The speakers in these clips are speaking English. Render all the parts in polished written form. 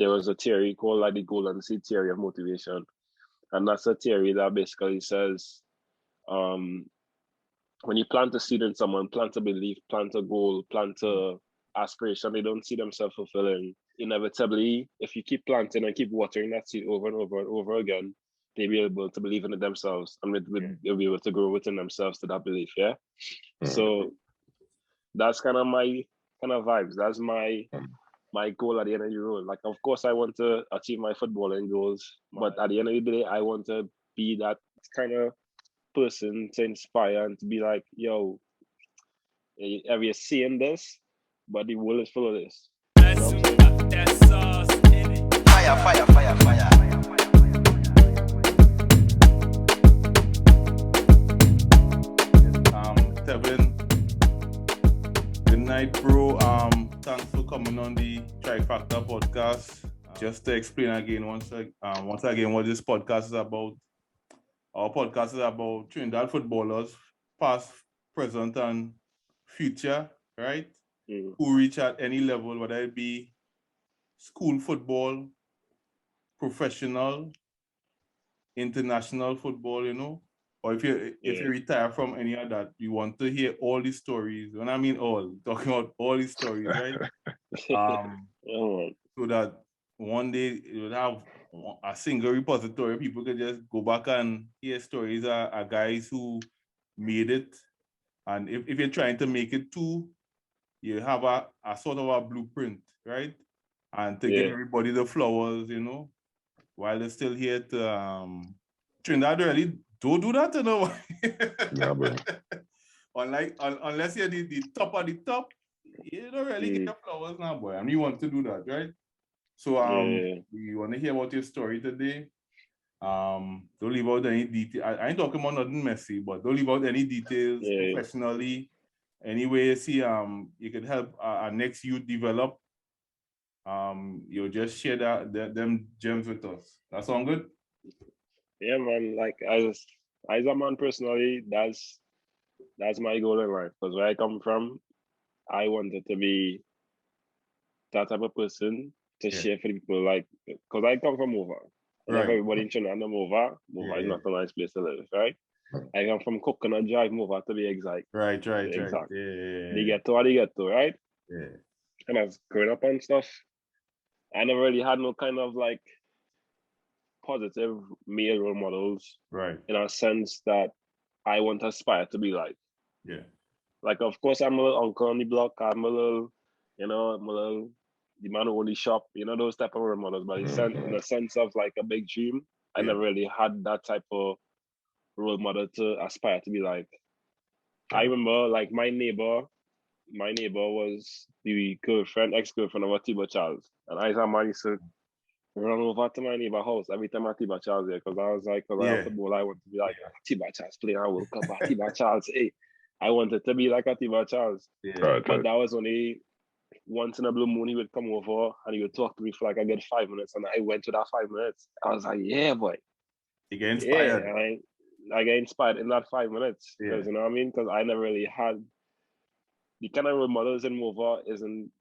there was a theory called like the golden seed theory of motivation. And that's a theory that basically says when you plant a seed in someone, plant a belief, plant a goal, plant a aspiration they don't see themselves fulfilling, inevitably, if you keep planting and keep watering that seed over and over and over again, they'll be able to believe in it themselves, and they'll be able to grow within themselves to that belief. Yeah. So that's kind of my kind of vibes. That's my goal at the end of the road. Like, of course, I want to achieve my footballing goals, but at the end of the day, I want to be that kind of person to inspire and to be like, yo, have you seen this? But the world is full of this. You know what I'm saying? Fire, fire, fire, fire. Tevin, good night, bro. Thanks for coming on the Trifactor podcast. Just to explain again, once again, what this podcast is about. Our podcast is about Trinidad footballers, past, present, and future, right? Who reach at any level, whether it be school football, professional, international football, you know, or if you retire from any of that, you want to hear all these stories. When I mean all, talking about all these stories, right? So that one day you would have a single repository. People could just go back and hear stories of guys who made it. And if you're trying to make it too, you have a sort of a blueprint, right? And to give everybody the flowers, you know, while they're still here to Trinidad really don't do that, you know. Yeah, bro. Unless you're the top of the top, you don't really get the flowers now, boy. I mean, you want to do that, right? So we want to hear about your story today. Don't leave out any detail. I ain't talking about nothing messy, but don't leave out any details professionally. Anyway, you see, you could help our next youth develop. You'll just share them gems with us. That sound good? Yeah, man. Like as a man personally, that's my goal in life. Because where I come from, I wanted to be that type of person to share for the people. Like, because I come from Morvant. Right. Like everybody in Trinidad know Morvant. Morvant is not a nice place to live, right? I come from Coconut Drive, Morvant to be exact. Right. Exact. Yeah. They get to, right? Yeah. And I was growing up and stuff. I never really had no kind of like positive male role models. Right. In a sense that I want to aspire to be like. Yeah. Like, of course, I'm a little uncle on the block. I'm a little, the man who only shop, you know, those type of role models. But in the sense of like a big dream, I never really had that type of role model to aspire to be like. I remember like my neighbor was the ex-girlfriend of Atiba Charles. And I used to run over to my neighbor's house every time Atiba Charles there, because I was like, I have football, I want to be like Atiba Charles playing. I woke up Atiba Charles. Hey, I wanted to be like Atiba Charles. Yeah. But that was only once in a blue moon. He would come over and he would talk to me for like a good 5 minutes, and I went to that 5 minutes. I was like, yeah, boy. You get inspired. Yeah, I get inspired in that 5 minutes. Because you know what I mean? Because I never really had the kind of role models in Mova isn't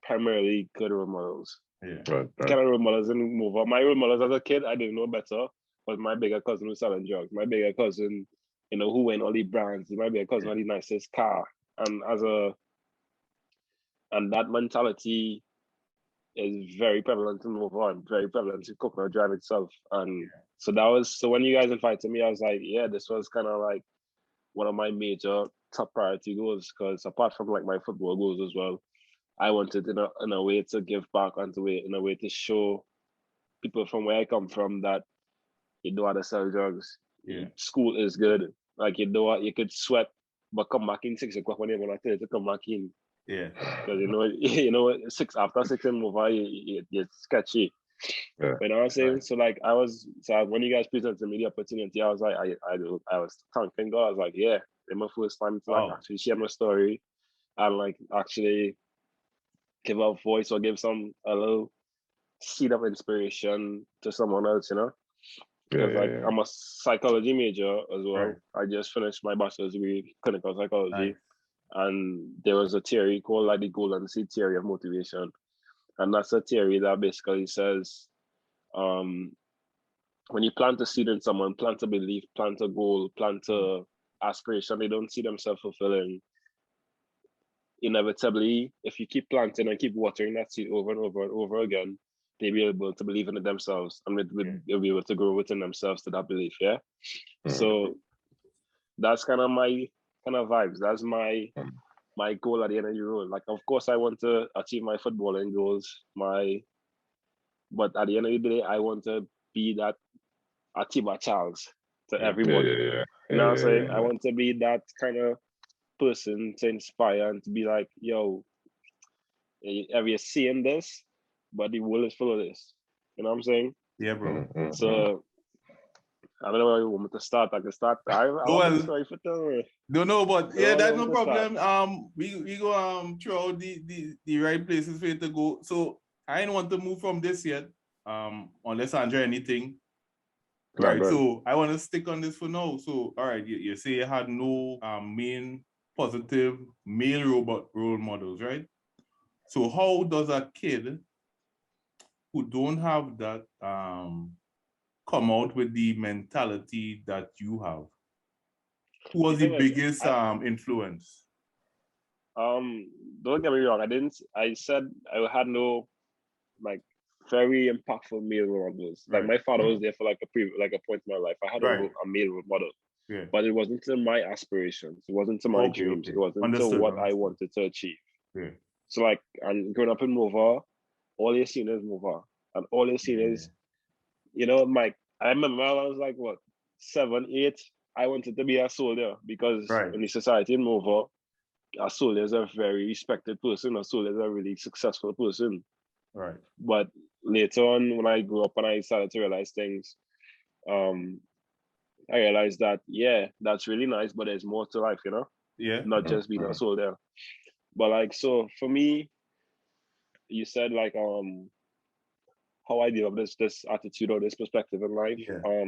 primarily good role models. Yeah. The kind of role models in Mova. My role models as a kid, I didn't know better, was my bigger cousin who selling drugs. My bigger cousin, you know, who went all the brands. My bigger cousin had the nicest car. And that mentality is very prevalent in Mova and very prevalent in Coconut Drive itself. And so when you guys invited me, I was like, yeah, this was kind of like one of my major top priority goals, because apart from like my football goals as well, I wanted in a way to give back and in a way to show people from where I come from that you know how to sell drugs. Yeah. School is good. Like you know what, you could sweat but come back in 6 o'clock when you want to come back in. Yeah. Because after 6 and over, you're sketchy. Yeah. You know what I'm saying? Right. So like when you guys presented me the opportunity, I was like, I was thanking God. I was like, yeah, it's my first time to like actually share my story and like actually give a voice or give a little seed of inspiration to someone else, you know? Because I'm a psychology major as well. Right. I just finished my bachelor's degree in clinical psychology. Nice. And there was a theory called like the golden seed theory of motivation. And that's a theory that basically says when you plant a seed in someone, plant a belief, plant a goal, plant a aspiration they don't see themselves fulfilling, inevitably, if you keep planting and keep watering that seed over and over and over again, they'll be able to believe in it themselves, and they'll be able to grow within themselves to that belief. Yeah. So that's kind of my vibes. That's my goal at the end of the road. Like, of course, I want to achieve my footballing goals. But at the end of the day, I want to be that Atiba Charles to everybody. You know what I'm saying? I want to be that kind of person to inspire and to be like, yo, have you seen this? But the world is full of this. You know what I'm saying? Yeah, bro. So I don't know where you want me to start. I can start. I want to story for telling. No, but yeah, that's no problem. We go through all the right places for you to go. So I didn't want to move from this yet. Unless Andre anything. Right. So I want to stick on this for now. So all right, you say you had no main positive male role models, right? So how does a kid who don't have that come out with the mentality that you have? Who was the biggest influence? Don't get me wrong. I said I had no like very impactful male role models. Like my father was there for like a point in my life. I had a male role model. Yeah. But it wasn't to my aspirations. It wasn't to my dreams. It wasn't to what I wanted to achieve. Yeah. So like, and growing up in Mova, all you're seeing is Mova. And all you're seeing is, you know, I remember I was like, what, 7, 8, I wanted to be a soldier because in the society in Mova, a soldier is a very respected person. A soldier is a really successful person. Right. But later on, when I grew up and I started to realize things, I realized that, yeah, that's really nice, but there's more to life, you know? Yeah. Not just being a soldier. But like, so for me, you said like, how I deal with this attitude or this perspective in life. Yeah.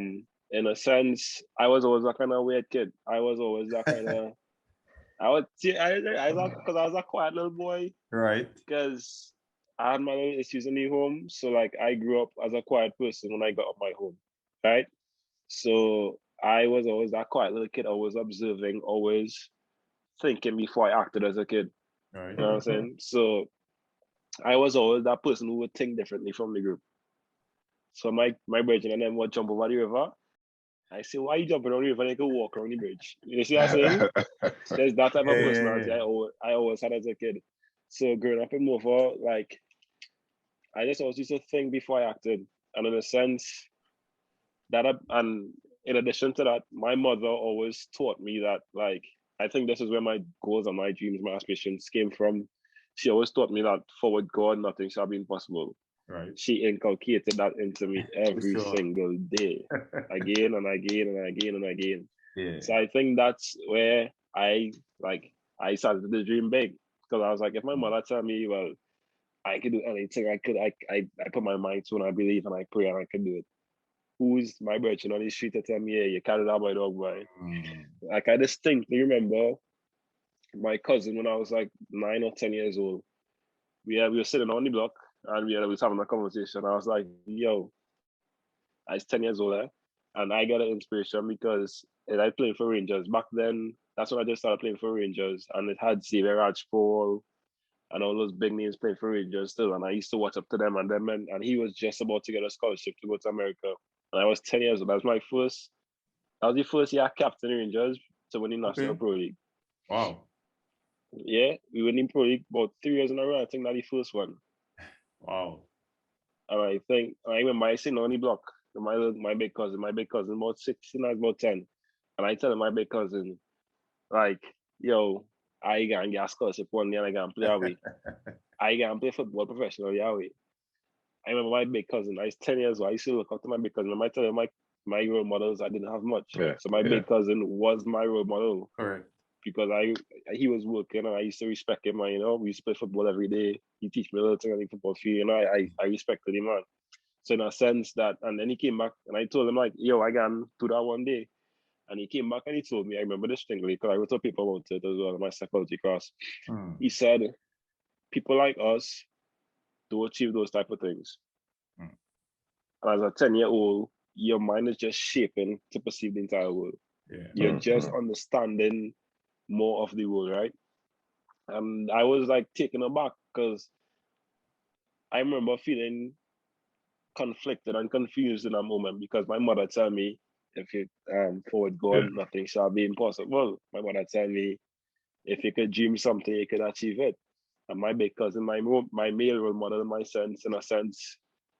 In a sense, I was always that kind of weird kid. I was always that kind of, because I was a quiet little boy. Right. Because I had my little issues in the home. So like, I grew up as a quiet person when I got up my home. Right. So I was always that quiet little kid, always observing, always thinking before I acted as a kid. Right. You know what I'm saying? So I was always that person who would think differently from the group. So my brethren and them would jump over the river. I say, why you jumping on the river? And they could walk around the bridge. You see what I'm saying? There's that type of personality I always had as a kid. So growing up in Mova, like, I just always used to think before I acted. And in a sense, and in addition to that, my mother always taught me that, like, I think this is where my goals and my dreams, my aspirations came from. She always taught me that for with God, nothing shall be impossible. Right. She inculcated that into me every single day, again and again and again and again. Yeah. So I think that's where I started to dream big, because I was like, if my mother tell me, well, I could do anything, I put my mind to, and I believe and I pray and I can do it. Who's my virgin on the street to tell me, hey, you carried out my dog, boy? Like, I distinctly remember my cousin when I was like 9 or 10 years old. We were sitting on the block and we was having a conversation. I was like, yo, I was 10 years old, and I got an inspiration because I played for Rangers. Back then, that's when I just started playing for Rangers, and it had Xavier Rajpal and all those big names playing for Rangers still. And I used to watch up to them, and he was just about to get a scholarship to go to America. And I was 10 years old. That was the first year captain Rangers to win the National Pro League. Wow. Yeah, we won the Pro League about 3 years in a row. I think that's the first one. Wow. And I remember I sitting on the block with my big cousin about 16, I was about 10. And I tell my big cousin, like, yo, I can get a scholarship one day and I can play away. I can play football professionally away. I remember my big cousin, I was 10 years old. I used to look up to my big cousin. I tell him my role models, I didn't have much. Yeah, so my big cousin was my role model. Correct. Because he was working and I used to respect him. And, you know, we used to play football every day. He teach me a little thing on the football field. You know, I respected him, man. So in a sense that, and then he came back and I told him, like, yo, I can do that one day. And he came back and he told me, I remember distinctly, because I wrote a paper about it as well, my psychology class. He said, people like us to achieve those type of things. Mm. And as a 10-year-old, your mind is just shaping to perceive the entire world. Yeah. You're just understanding more of the world, right? And I was like taken aback because I remember feeling conflicted and confused in that moment because my mother tell me, if you forward go on, nothing shall be impossible. My mother tell me, if you could dream something, you could achieve it. And my big cousin, my male role model in my sense, in a sense,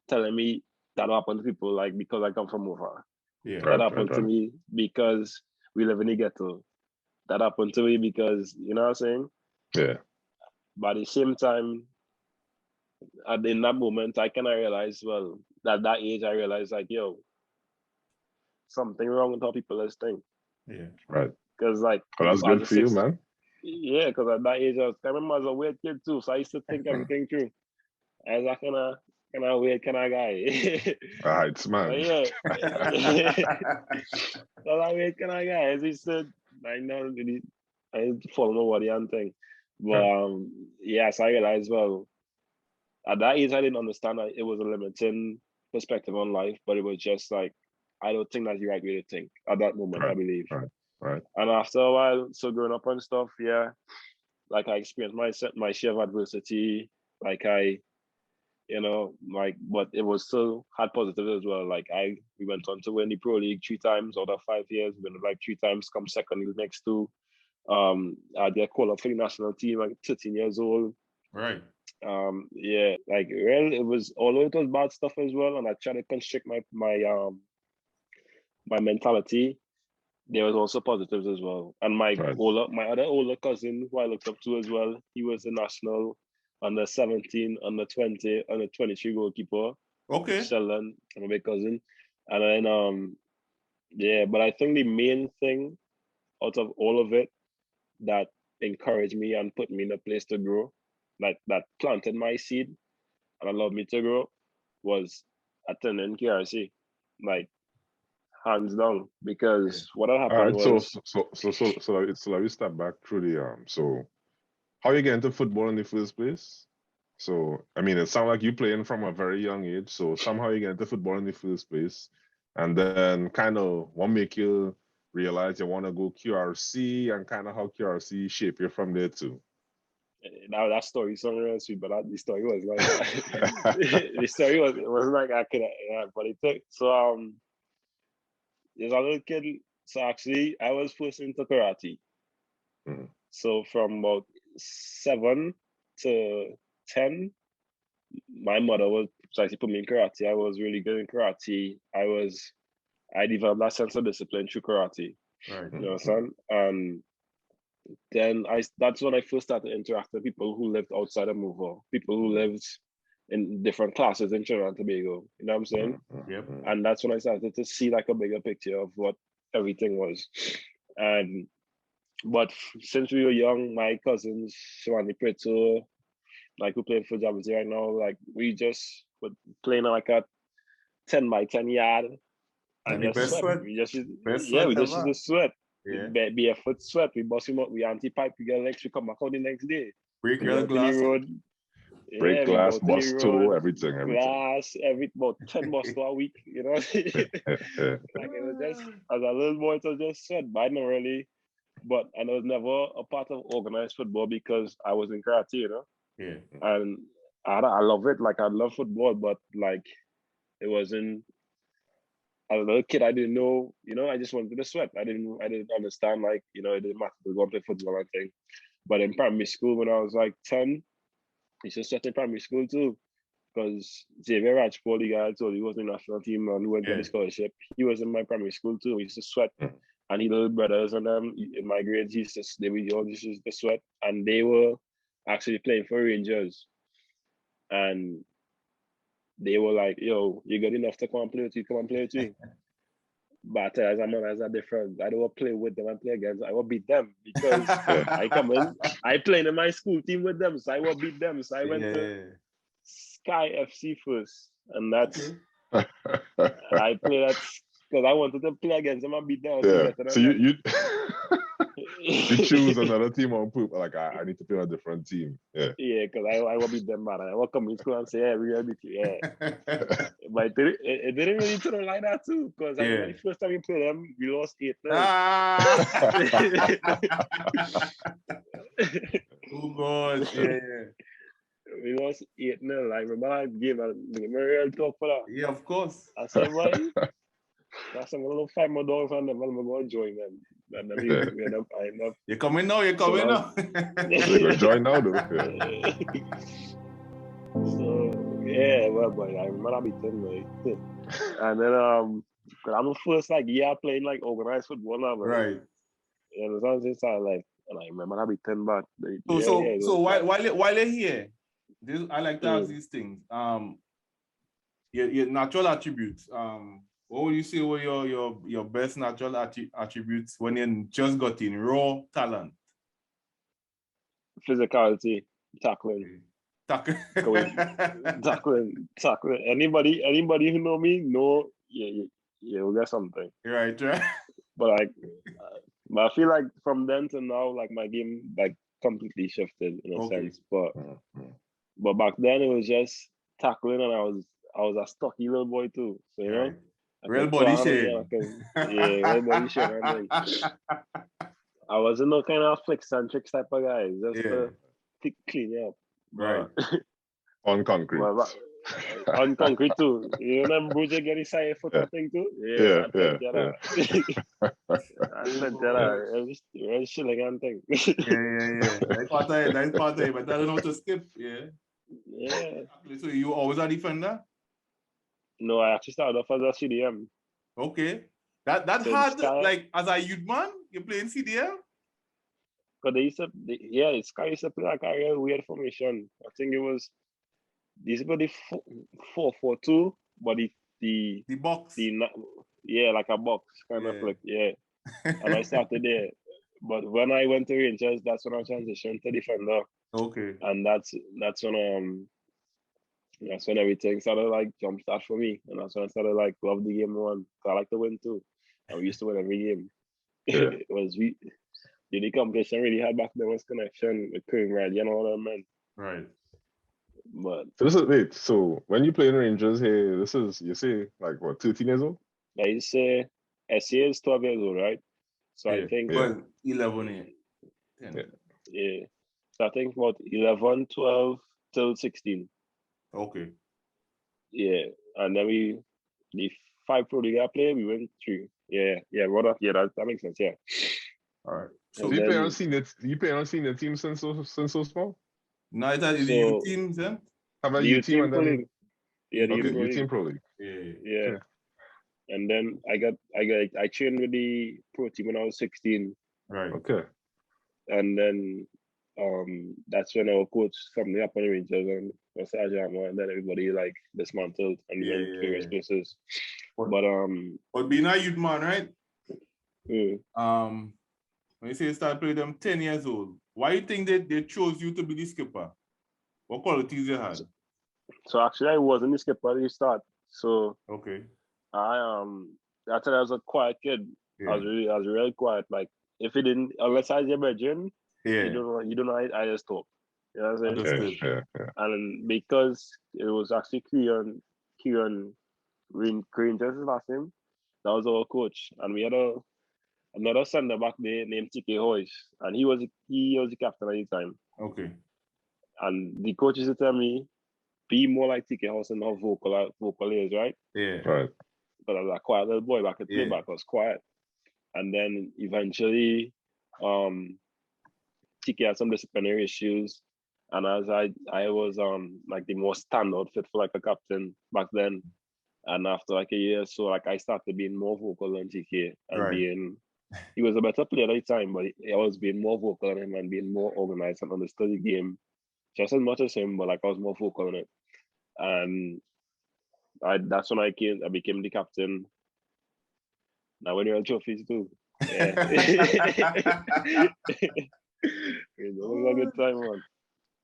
telling me that happened to people like because I come from over. Yeah. That happened to me because we live in the ghetto. That happened to me because, you know what I'm saying? Yeah. But at the same time, in that moment, I kind of realized, well, at that age, I realized like, yo, something wrong with how people is think. Yeah. Right. Because like, Well, that's good for you, man. Yeah, because at that age, I remember I was a weird kid too, so I used to think everything through. I was that kind of weird kind of guy. Alright, man. Yeah. So that weird kind of guy. As he said, I know really, I didn't follow nobody and thing. But yes, I realized, well, at that age, I didn't understand that it was a limiting perspective on life, but it was just like, I don't think that's the right way to think at that moment, I believe. Right. And after a while, so growing up and stuff, yeah, like I experienced my share of adversity, like but it was still had positives as well. Like we went on to win the Pro League 3 times out of 5 years, we went like 3 times, come second the next 2. I get called up for the national team like 13 years old. Right. Yeah, like it was, although it was bad stuff as well, and I tried to constrict my mentality, there was also positives as well. And my other older cousin, who I looked up to as well, he was a national under 17, under 20, under 23 goalkeeper. Okay. Sheldon, my big cousin. And then yeah, but I think the main thing out of all of it that encouraged me and put me in a place to grow, like that planted my seed and allowed me to grow, was attending KRC. Like hands down, because what had happened was so let me step back through the so how you get into football in the first place? So I mean, it sounds like you playing from a very young age, so somehow you get into football in the first place, and then kind of what make you realize you want to go QRC, and kind of how QRC shape you from there too. Now that story is real sweet, but the story was like the story was like I could, but it took there's a little kid. So actually, I was first into karate. So from about 7 to 10, my mother was actually put me in karate. I was really good in karate. I developed that sense of discipline through karate. Right. You know, son. And then that's when I first started interacting with people who lived outside of Movo, people who lived in different classes in Trinidad and Tobago. You know what I'm saying? Yep. And that's when I started to see like a bigger picture of what everything was. But since we were young, my cousins, Shivani Preto, like who playing for Jabuti right now, like we just were playing like a 10 by 10 yard and just sweat. We just used to sweat. Yeah. Be a foot sweat. We bust him up, we anti-pipe, we get legs, we come back out the next day. Break your glass. Break glass, bust toe, everything. Glass, about 10 bust a week, you know. Like it was just, as a little boy, it was just sweat, but I never really, and I was never a part of organized football because I was in karate, you know. Yeah. And I love it, like I love football, but like it wasn't, as a little kid, I didn't know, you know, I just wanted to sweat. I didn't understand, like, you know, it didn't matter to go and play football and thing. But in primary school, when I was like 10, I used to sweat in primary school too. Because Xavier Rajpal, the guy I told you, he was in the national team and went to the scholarship. He was in my primary school too. We used to sweat. And his little brothers and them in my grades, they all used to sweat. And they were actually playing for Rangers. And they were like, yo, you good enough to come and play with you? Come and play with me. But as a man, as a difference, I don't want to play with them and play against them. I will beat them because I come in, I played in my school team with them, so I will beat them. So I went to Sky FC first, and that's I played that because I wanted to play against them and beat them. Yeah. So you You choose another team on poop. Like I need to play on a different team. Yeah. Yeah, because I will beat them, man. I will come in school and say, yeah, we will beat you. Yeah. But it didn't really turn out like that too. Because I remember the first time we played them, we lost 8-0. Oh God, yeah. We lost 8-0. I remember that game. I real talk for that. Yeah, of course. I said, boy, that's a little $5 from them. I'm going to join them. And then we end up. You're coming now. You're coming now. They're going to join now, though. Yeah. So, yeah, well, boy, I remember that beating, boy. And then, because I'm the first year playing organized football now, boy. Right. Yeah, it was on this side, and I remember that beating back. So while you're here, I like to ask these things. Your natural attributes. What would you say were your best natural attributes when you just got in raw talent? Physicality, tackling. Tackling. Anybody who know me know we got something. Right. But but I feel like from then to now, my game completely shifted in a sense. But back then it was just tackling, and I was a stocky little boy too. So you know. Real body shape. Real body shape. I wasn't no kind of flicks and tricks type of guy. Just to clean you up. Right. On concrete. On concrete too. You know, Bruce get his side foot thing too? Yeah. Real shilling and thing. Yeah. That's part of it, but I don't know how to skip. Yeah. So you always a defender? No, I actually started off as a CDM. Okay. That hard, as a youth man, you playing CDM? Because Sky used to play a real weird formation. I think it was, they used to play the 4-4-2, but the box. Like a box, kind of And I started there. But when I went to Rangers, that's when I transitioned to defender. Okay. And that's when everything started jumpstart for me, and that's when I started love the game more. I like to win too, and we used to win every game. It was the only competition really had back then was connection with King Riley and all that, man. Right. But so when you play in Rangers here, this is, you say 13 years old? I used to say SA is 12 years old, right? So I think 11 Yeah. So I think about 11, 12 till 16. Okay. Yeah, and then the 5 Pro League I played, we went 3. That makes sense. Yeah. All right. So you play on senior team since so small? No, it's the youth team, then. How about youth team and then? Yeah, the youth team Pro League. Yeah. And then I trained with the Pro team when I was 16. Right. Okay. And then that's when our coach from the upper Rangers and Sergeant, and then everybody dismantled and we went various places. But being a youth man, right? When you say you start playing them 10 years old, why do you think they chose you to be the skipper? What qualities you had? So actually I wasn't the skipper at the start. So okay. I was a quiet kid. I was really quiet. If it didn't, unless I was your bedroom, you don't know I just talk. You know what I'm saying? Yeah. And because it was actually Kieran Rangers' last name, that was our coach. And we had another center back there named T.K. Hoyes, and he was the captain at the time. Okay. And the coach used to tell me, be more like T.K. Hoyes and not vocal is, right? Yeah. Right. But I was a quiet little boy back at playback. I was quiet. And then eventually, TK had some disciplinary issues, and as I was the most standout fit for a captain back then, and after a year or so, I started being more vocal than TK and he was a better player at the time, but I was being more vocal than him and being more organized and understood the game just as much as him, but I was more vocal on it, and that's when I became the captain. Now when you're on trophies too. Yeah. It was a good time, man.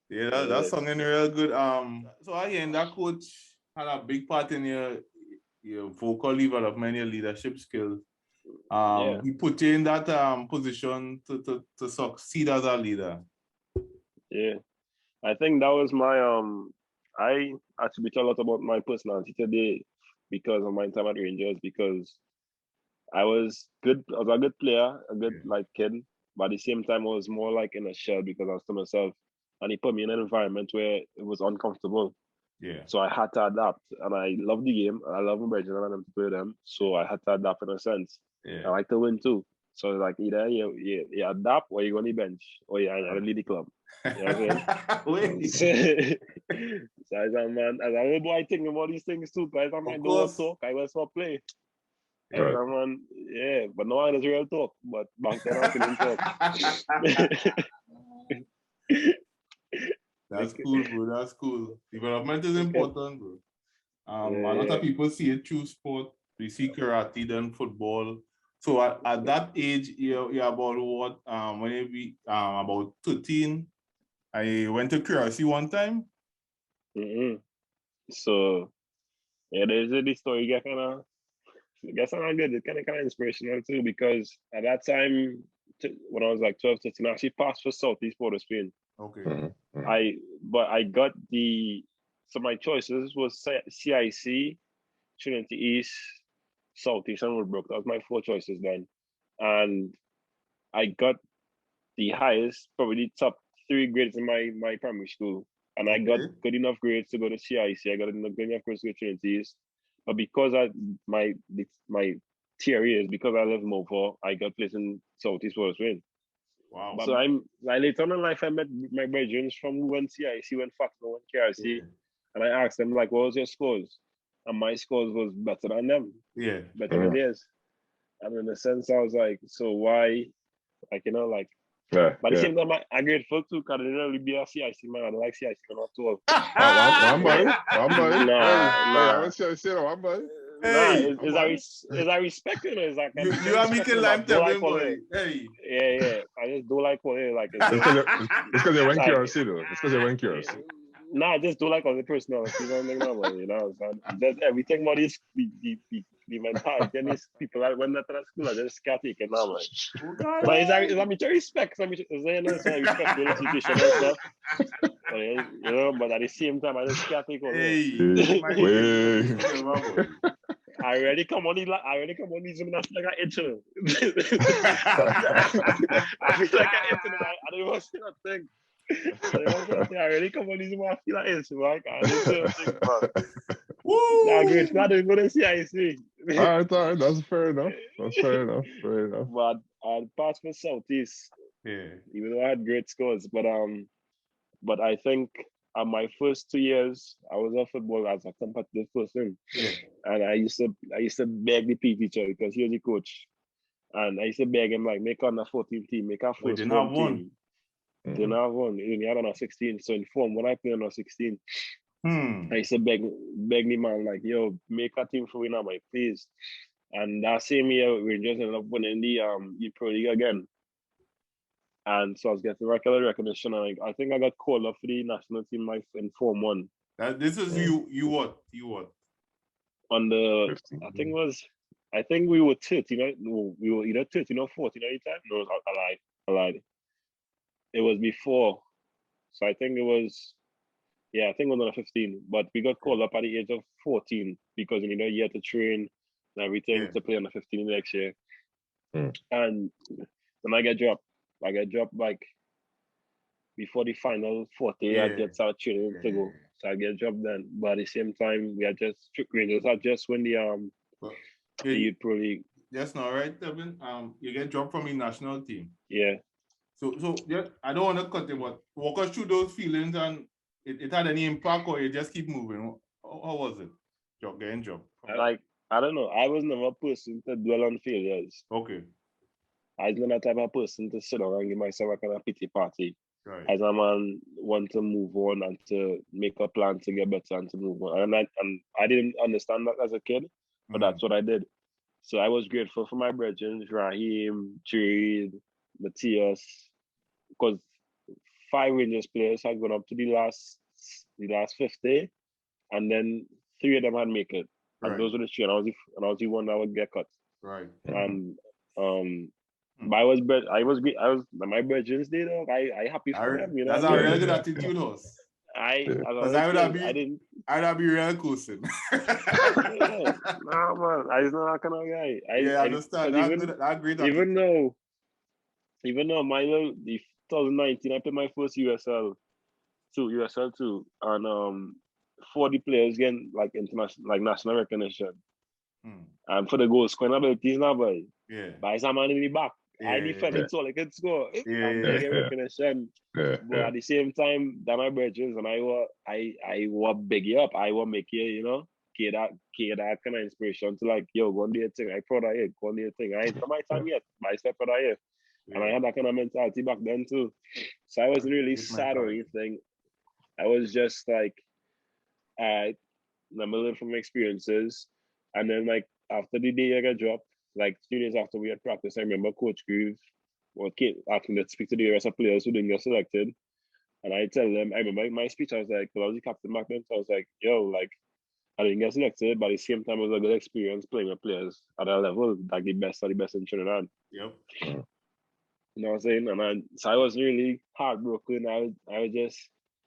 Yeah, that's something real good. So again, that coach had a big part in your vocal development, your leadership skills. He put you in that position to succeed as a leader. Yeah. I think that was my I attribute a lot about my personality today because of my time at Rangers, because I was good. I was a good player, a good like kid, but at the same time, I was more like in a shell because I was to myself, and he put me in an environment where it was uncomfortable. Yeah. So I had to adapt, and I love the game. And I love my brethren and them to play them. So I had to adapt in a sense. Yeah. I like to win too. So like either you adapt or you go on the bench or you lead the club. You know what I'm saying? So as a man, as a little boy thinking about these things too, because I don't want to talk, I was for play. Right. Man, yeah, but no one is real talk. But back then I couldn't talk. That's cool, bro. That's cool. Development is important, bro. A lot of people see it through sport. We see karate, then football. So at that age, you're about what? When you be about 13, I went to QRC one time. So yeah, there's this story get kind of good. It's kind of inspirational too, because at that time when I was like 12, 13, I actually passed for Southeast Port of Spain. Okay. I got my choices was CIC, Trinity East, Southeast, and Woodbrook. That was my 4 choices then, and I got the highest, probably the top 3 grades in my primary school, and I got good enough grades to go to CIC. I got good enough grades to go to Trinity East, but because my theory is because I live in Morvant, I got placed in Southeast Port of Spain. Wow. So I'm like later on in life, I met my brethren from when CIC, when Factor, when KRC, and I asked them like, "What was your scores?" And my scores was better than them. Yeah. Better than theirs. And in a sense, I was like, so why, like But at the same time, I'm grateful too, because I didn't really be a CIC man. I don't like CIC man at all. One boy. Nah. One boy. Hey, is I respect it? Is like you are making life Tevin boy. Hey. Yeah. I just don't like what it like. It's because they went QRC though. It's because they went QRC. Nah, I just don't like all the personality. You know, just everything about this the mentality and these people that went to that school, I just can't take it now, man. But it's a mutual respect. It's a respect to the institution and stuff. But at the same time, I just can't take it. I already come on these women like an intro. I feel like an intro. I don't want to say that thing. I already come on these women. I feel like it's right. I didn't say that thing, man. Nah, great. Not even going to CIC. All right. That's fair enough. But I passed for Southeast. Yeah. Even though I had great scores, but I think my first 2 years, I was on football as a competitive person. Yeah. And I used to beg the PE teacher because he was the coach. And I used to beg him like, make on a 14 team, make a first form team. Didn't have one. He only had on a 16. So in form, when I played on a 16, I used to beg the man like, yo, make a team for me now, please. And that same year, Rangers ended up winning the Pro League again. And so I was getting regular recognition. And I think I got called up for the national team in Form 1. This is you what? On the, 15. I think we were 13. No, we were either 13 or 14 at the time. No, I lied. It was before. So I think it was, I think it was under 15. But we got called up at the age of 14 because, you had to train and everything to play under 15 the next year. And then I get dropped. Like before the final 40, I get started training to go. So I get dropped then. But at the same time, Rangers had just win the Youth Pro League. That's not right, Tevin. You get dropped from the national team. Yeah. So I don't want to cut it, but walk us through those feelings, and it had any impact, or you just keep moving? How was it? Getting dropped? I don't know. I was never a person to dwell on failures. Okay. I was not that type of person to sit down and give myself a kind of pity party. Right. As a man, want to move on and to make a plan to get better and to move on. And I didn't understand that as a kid, but that's what I did. So I was grateful for my brethren, Raheem, Jared, Matthias, because 5 Rangers players had gone up to the last 50, and then 3 of them had make it. And those were the 3, and I was the one that would get cut. Right. And But my brethren did. I happy for them. You know, that's a real good attitude, host. Because I'd be real cussing. Yeah, nah, man, I was not that kind of guy. I understand. That's great. Even though the 2019, I played my first USL 2, and 40 players getting like international, like national recognition. And for the goal scoring abilities now, boy. Yeah. But as a man in the back, I defended so I could score. And get recognition. But at the same time, that my brethren and I were big you up. I will make you, get that kind of inspiration to like, yo, go on the thing. I proud of you. Go on the thing. I ain't for my time yet, but I step proud of you. And I had that kind of mentality back then too. So I wasn't really sad or anything. I was just like, I'm learning from experiences. And then like after the day I got dropped, like 2 days after we had practice, I remember Coach Groove asking me to speak to the rest of players who didn't get selected. And I tell them, I remember my speech, I was like, well, I was the captain back then, so I was like, yo, like, I didn't get selected, but at the same time, it was a good experience playing with players at a level, like the best of the best in Trinidad. Yep. You know what I'm saying? And so I was really heartbroken. I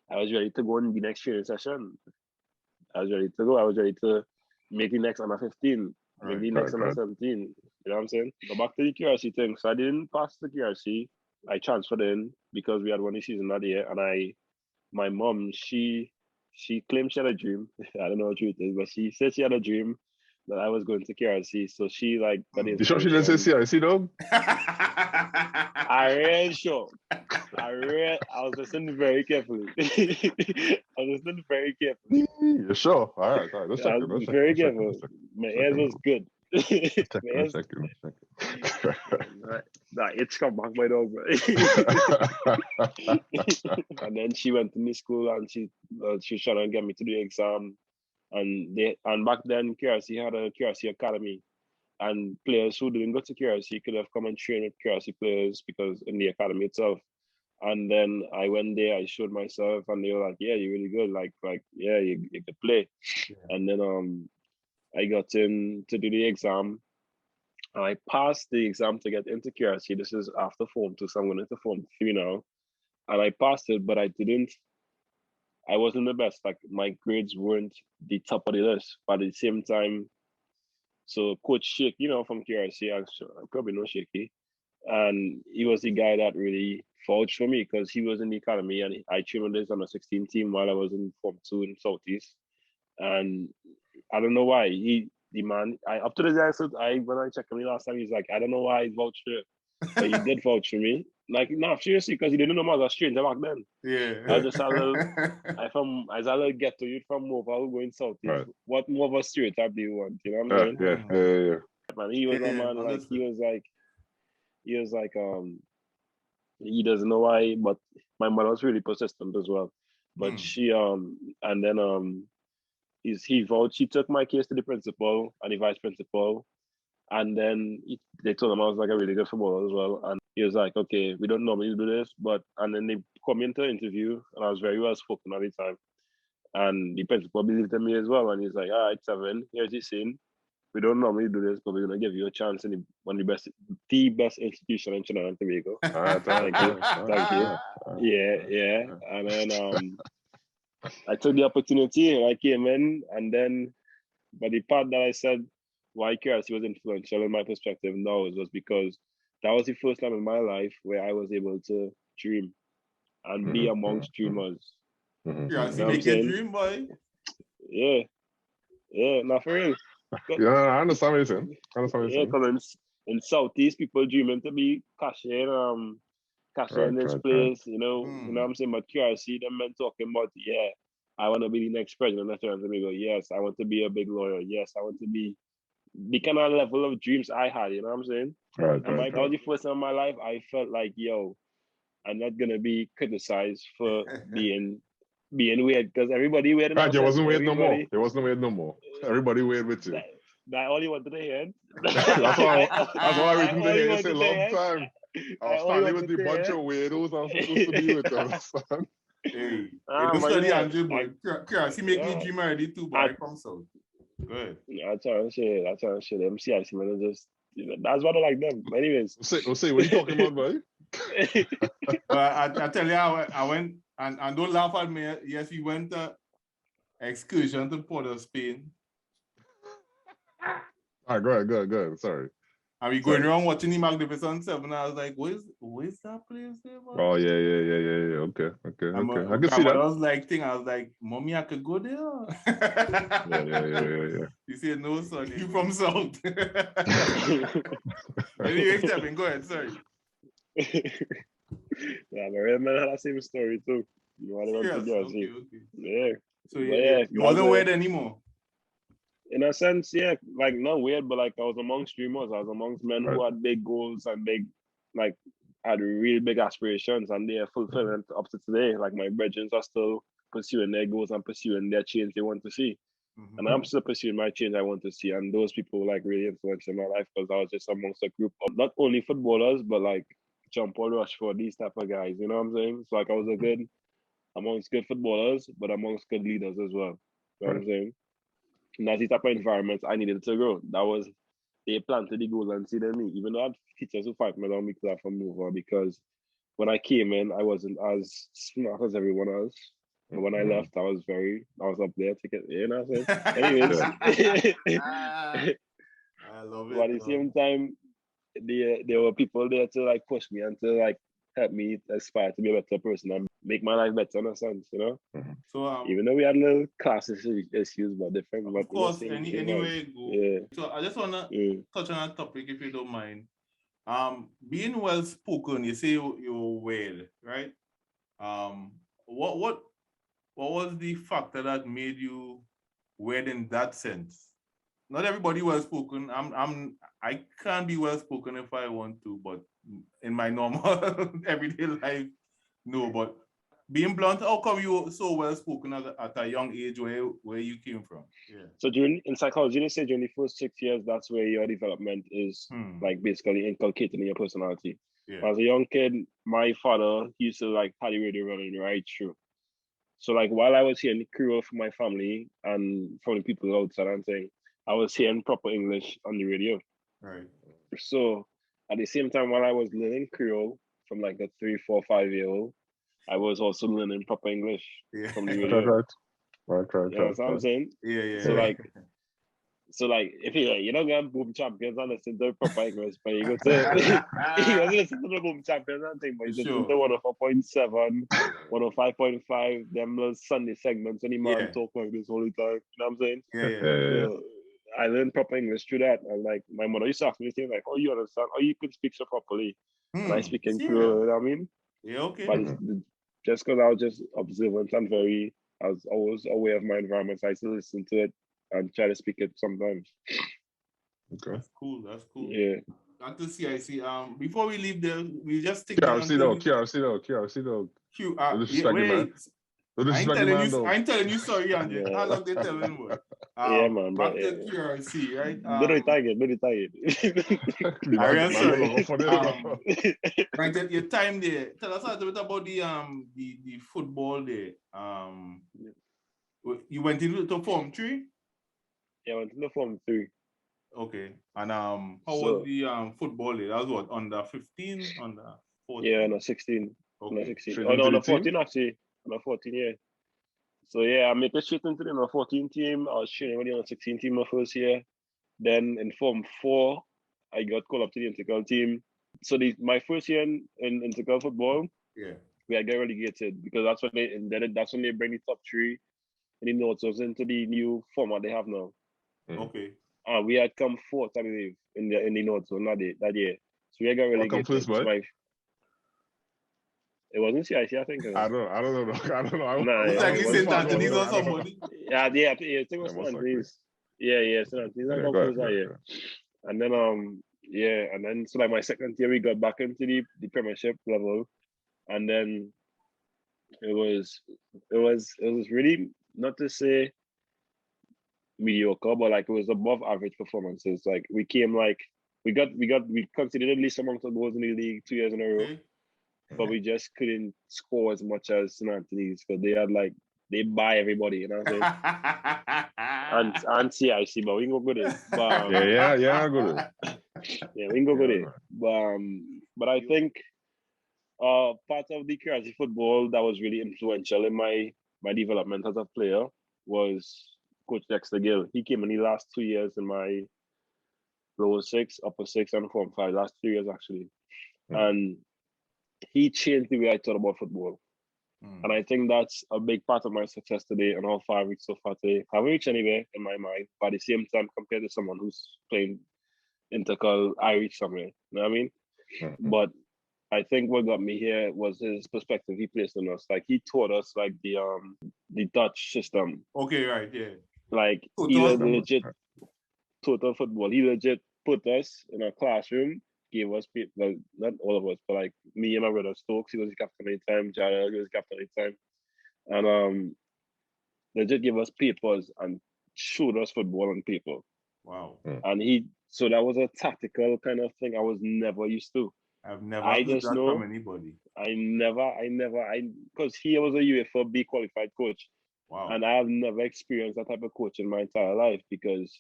was ready to go in the next training session. I was ready to go. I was ready to make the next under 15, make the next under 17. You know what I'm saying? Go back to the QRC thing. So I didn't pass the QRC. I transferred in because we had won the season that year. And my mom, she claimed she had a dream. I don't know what truth is, but she said she had a dream that I was going to KRC. So she like got You sure she didn't say CRC, dog? I really sure. I was listening very carefully. You sure? All right. Let's check it. Very careful. My ears was good. Let's check it. Nah, it's come back, my dog. And then she went to me school and she was trying to get me to the exam. And back then KRC had a KRC academy. And players who didn't go to KRC could have come and train with KRC players because in the academy itself. And then I went there, I showed myself, and they were like, "Yeah, you're really good. Like, yeah, you could play." Yeah. And then I got in to do the exam. And I passed the exam to get into KRC. This is after Form 2, so I'm going into Form 3 now. And I passed it, but I wasn't the best. Like, my grades weren't the top of the list. But at the same time, so Coach Shake, from KRC, I probably know Shaky. And he was the guy that really vouched for me because he was in the academy and I trained with his under 16 team while I was in Form 2 in Southeast. And I don't know why. Up to the day, when I checked him last time, he's like, I don't know why he vouched for it. But he did vouch for me. Like, no, seriously, because he didn't know I was a stranger back then. Yeah. I was just a little get to you from Morvant going Southeast. Right. What more of a stereotype do you want? You know what I'm saying? Yeah. Man, he was a man, like, he doesn't know why, but my mother was really persistent as well. But she and then he vouched. She took my case to the principal and the vice principal, and then they told him I was like a really good footballer as well. And he was like, "Okay, we don't normally do this, but..." And then they come into the interview, and I was very well spoken at the time, and the principal believed in me as well. And he's like, "All right, Tevin, here's the scene. We don't normally do this, but we're gonna give you a chance in one of the best institution in Trinidad and Tobago." Thank you. Yeah. And then I took the opportunity and I came in, and then, but the part that I said why KRC was influential in my perspective now was because that was the first time in my life where I was able to dream and be amongst dreamers. KRC make a dream, boy. Yeah, not for real. Yeah, I understand what you're saying. Yeah, because in Southeast, people dreaming to be cashier in this place, you know what I'm saying? But KRC, them men talking about, I want to be the next president of Trinidad and Tobago. Yes, I want to be a big lawyer. Yes, I want to be the kind of level of dreams I had, you know what I'm saying? That was the first time in my life I felt like, yo, I'm not going to be criticized for being weird, because everybody weird. Right, you wasn't weird no more. You wasn't weird no more. Everybody weird with you. That all you wanted to hear. That's why I waited to hear this a long time. I was standing with the bunch of weirdos I'm supposed to be with them, son. Hey, don't study Andrew, boy. KRC make me dream already too, but I come so. Good. I try and shit. Them CIC man just That's what I like them. Anyways. Say, what are you talking about, boy? But I tell you, I went, and don't laugh at me. Yes, we went excursion to Port of Spain. All right, go ahead. Sorry. And we going around watching the Magnificent Seven. I was like, where's that place there, man? Oh, yeah. Okay. I can see that. that. I was like, Mommy, I could go there. Yeah. You said, no, son, you from South. Anyway, Tevin, go ahead, sorry. Yeah, my red man had that same story too. You want to okay. Yeah. So you wasn't weird anymore? In a sense, yeah, like not weird, but like I was amongst dreamers. I was amongst men who had big goals and had really big aspirations, and they are fulfilling up to today. Like my brethren are still pursuing their goals and pursuing their change they want to see. Mm-hmm. And I'm still pursuing my change I want to see. And those people like really influenced in my life because I was just amongst a group of not only footballers, but like John Paul Rushford, these type of guys, you know what I'm saying? So like I was amongst good footballers, but amongst good leaders as well. You know what I'm saying? And that's the type of environment I needed to grow. They planted the goal and seeded me, even though I had teachers who fight me down me to move on because when I came in, I wasn't as smart as everyone else. But when I left, I was up there to get, you know what I'm saying? Anyways. I love it. But at the same time, there were people there to like push me and to like help me aspire to be a better person and make my life better in a sense, you know? So even though we had little class issues, but different. Of course, anyway, go. Yeah. So I just wanna touch on that topic if you don't mind. Being well spoken, you say you're well, right? What was the factor that made you well in that sense? Not everybody well spoken. I can't be well spoken if I want to, but in my normal everyday life, no. But being blunt, how come you so well spoken at a young age where you came from? Yeah. So in psychology, they say during the first 6 years, that's where your development is like basically inculcated in your personality. Yeah. As a young kid, my father used to like had the radio running right through. So like while I was hearing Creole from my family and from the people outside and saying, I was hearing proper English on the radio. Right. So at the same time, while I was learning Creole from like a 3, 4, 5-year-old, I was also learning proper English from the radio. Right. You know what I'm saying? Yeah. So like if you don't get Boom Champions and listen to proper English, but you go to listen to the Boom Champions and thing, but you listen to 104.7, 105.5, them little Sunday segments when the man talk like this all the time. You know what I'm saying? Yeah. So I learned proper English through that. And like my mother used to ask me things like, oh, you understand? Oh, you could speak so properly. And I speak in Creole, you know what I mean? Yeah, okay. But just because I was just observant and I was always aware of my environment, so I used to listen to it and try to speak it sometimes. Okay. That's cool. Yeah. Back to CIC. Before we leave there, we just take KRC though. I ain't telling you sorry, Andre. How long they telling you? Yeah, man. Back to QRC, right? Very tired. Right, your time there. Tell us a little bit about the football there. You went into Form 3? Yeah, I went into Form 3. Okay. And how was the football there? That was what, under 15, under 14? Yeah, under 16. Okay. Under 16. Oh no, under 14 actually. Under 14, yeah. So yeah, I made it straight into the under 14 team. I was training with the under 16 team my first year. Then in Form 4, I got called up to the integral team. So my first year in integral football, we had got relegated because that's when they bring the top 3 in the North into the new format they have now. Okay. We had come 4th, I believe, in the North Zone that year. So we had got relegated. First, it wasn't CIC, I think. I don't know. Nah, it's like St. Anthony's or somebody. I think it was St. Anthony's. Yeah, St. Anthony's. I got first that year. And then so like my second year we got back into the Premiership level, and then it was really, not to say mediocre, but like it was above average performances. Like we came like we considered at least amongst the goals in the league 2 years in a row, but we just couldn't score as much as St. Anthony's because they buy everybody, you know what I'm saying? and CIC, but we can go good it. But, yeah, good. Yeah, we can go Yeah, there. But I think part of the crazy football that was really influential in my development as a player was Coach Dexter Gill. He came in the last 2 years in my lower six, upper six, and form five. Last 3 years actually, and he changed the way I thought about football. And I think that's a big part of my success today and how far I've reached so far today. I haven't reached anywhere in my mind, but at the same time, compared to someone who's playing intercal, I reached somewhere. You know what I mean? But I think what got me here was his perspective he placed on us. Like he taught us like the Dutch system. Okay, right, yeah. Like he legit total football. He legit put us in a classroom, gave us people, well, not all of us, but like me and my brother Stokes, he was the captain at the time, Jared was the captain at the time. And legit gave us papers and showed us football on paper. Wow. And so that was a tactical kind of thing I was never used to. I've never I heard just that know from anybody. because he was a UEFA B qualified coach. Wow. And I have never experienced that type of coach in my entire life because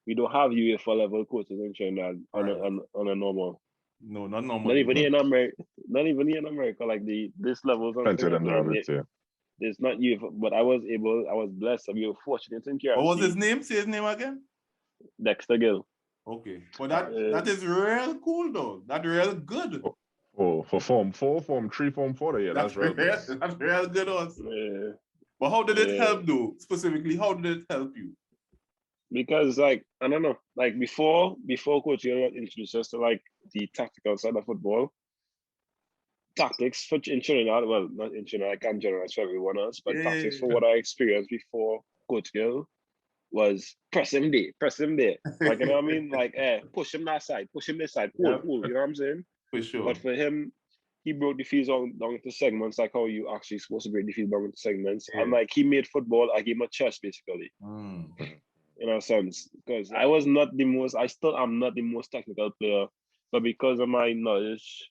we don't have UEFA level coaches in Trinidad on a normal. No, not normal. Not even in America, like this levels on Plenty of them have it, yeah. There's not UEFA, but I was blessed. We were fortunate in KRC. What was his name? Say his name again. Dexter Gill. Okay. But that is real cool though. That's real good. Oh, for form 4, form 3, form 4, yeah, that's real good. That's real good also. Yeah. But how did it help though? Specifically, how did it help you? Because like I don't know, like before Coach Gill introduced us to like the tactical side of football, tactics for in Trinidad, well not in Trinidad, I can't generalize for everyone else, but tactics for what I experienced before Coach Gill was press him there. Like you know what I mean? Like push him that side, push him this side, pull, you know what I'm saying? For sure. But for him, he broke the fields down into segments, like how you actually supposed to break the field down into segments. And like he made football a game of chess basically. In a sense, because I still am not the most technical player, but because of my knowledge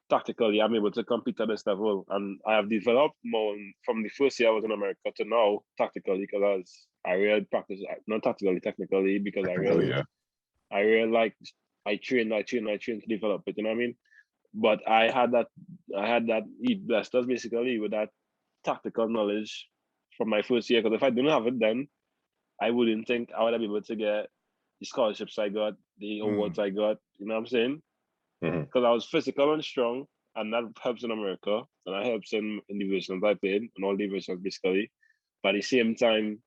tactically, I'm able to compete at this level, and I have developed more from the first year I was in America to now tactically, because I really practice, not tactically, technically, because I really like I train to develop it. You know what I mean? But I had that. He blessed us basically with that tactical knowledge from my first year. Because if I didn't have it then, I wouldn't think I would have been able to get the scholarships I got, the awards I got. You know what I'm saying? Because I was physical and strong, and that helps in America, and that helps in divisions I played, in all divisions basically. But at the same time,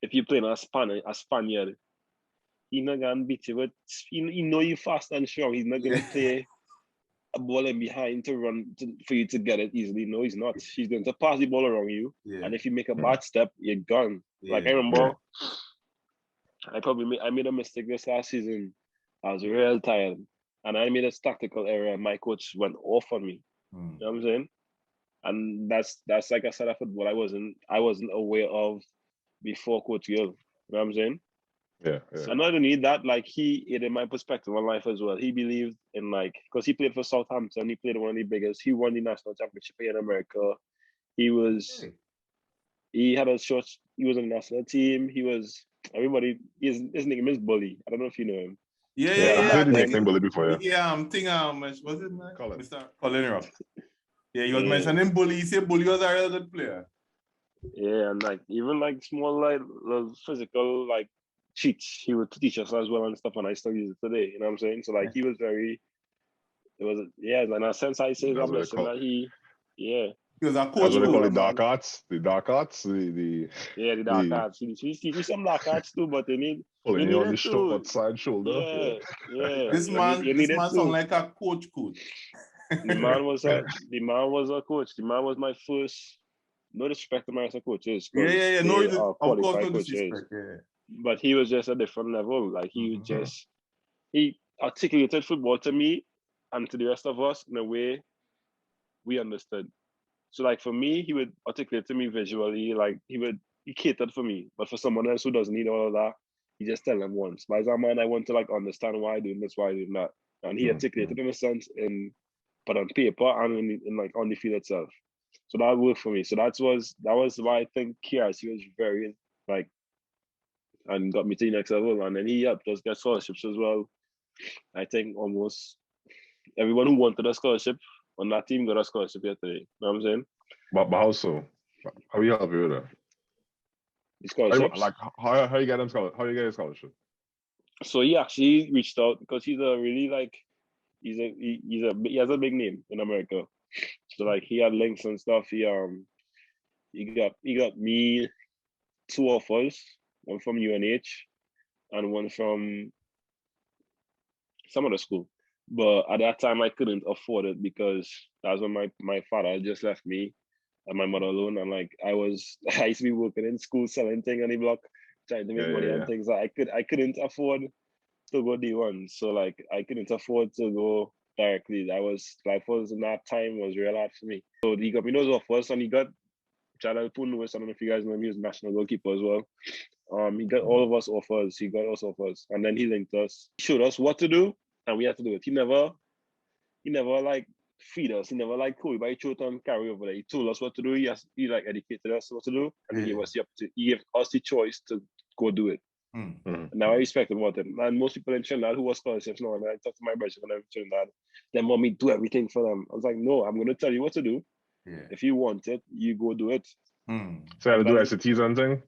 if you play a Spaniard, he's not gonna beat you with. He know you fast and strong. He's not gonna play a ball in behind to run for you to get it easily. No, he's not. He's going to pass the ball around you, and if you make a bad step, you're gone. Like I remember, I made a mistake this last season. I was real tired, and I made a tactical error, and my coach went off on me. You know what I'm saying? And that's like a side of football I wasn't aware of before Coach Gill. You know what I'm saying? Yeah. And not only that, like he aided my perspective on life as well. He believed in because he played for Southampton, he played one of the biggest. He won the national championship here in America. He had a short. He was on the national team. He was everybody. His nickname is Bully. I don't know if you know him. I played the nickname Bully before. Yeah, I'm thinking. What's it, man? Mr. Colin Rock. Yeah, he was mentioning Bully. He said Bully was a real good player. Yeah, and like even like small like physical like cheats he would teach us as well and stuff, and I still use it today. You know what I'm saying? So like he was very. It was in a sense I say that blessing that he was a coach. That's what they call the dark arts. The dark arts. The dark arts. We teach some dark arts too, but they need pulling you on the short side shoulder. Yeah. This man sound like a coach. The man was a coach. The man was my first. No disrespect to my coaches. Yeah. No, of course, no coaches. disrespect. Yeah. But he was just a different level. Like he articulated football to me and to the rest of us in a way we understood. So like for me, he would articulate to me visually, like he catered for me. But for someone else who doesn't need all of that, he just tell them once. But as a man, I want to like understand why I doing this, why I doing that. And he articulated in a sense but on paper and in like on the field itself. So that worked for me. So that was why I think KRC was very like and got me to the next level. And then he helped us get scholarships as well. I think almost everyone who wanted a scholarship on that team got a scholarship yesterday. You know what I'm saying? But how so? How you help you with that? The scholarships. Like how you get them how you get a scholarship? So he actually reached out because he's a really like he has a big name in America. So like he had links and stuff. He got me 2 offers, one from UNH and one from some other school. But at that time I couldn't afford it because that's when my father just left me and my mother alone. And like I used to be working in school selling things on the block, trying to make money and things. Like I couldn't afford to go D1. So like I couldn't afford to go directly. Life was in that time was real hard for me. So he got me those offers and he got Jalal Punwis. I don't know if you guys know him, he was national goalkeeper as well. He got all of us offers. He got us offers. And then he linked us, showed us what to do, and we had to do it. He never like feed us. He never like cool by throat and carry over there. He told us what to do. He like educated us what to do, and he gave us the opportunity. He gave us the choice to go do it. And now I respect him about it. And most people in Trinidad who was scholarships now, and I talked to my brothers when I'm in Trinidad, they want me to do everything for them. I was like, no, I'm gonna tell you what to do. Yeah. If you want it, you go do it. So I had to do SATs and thing?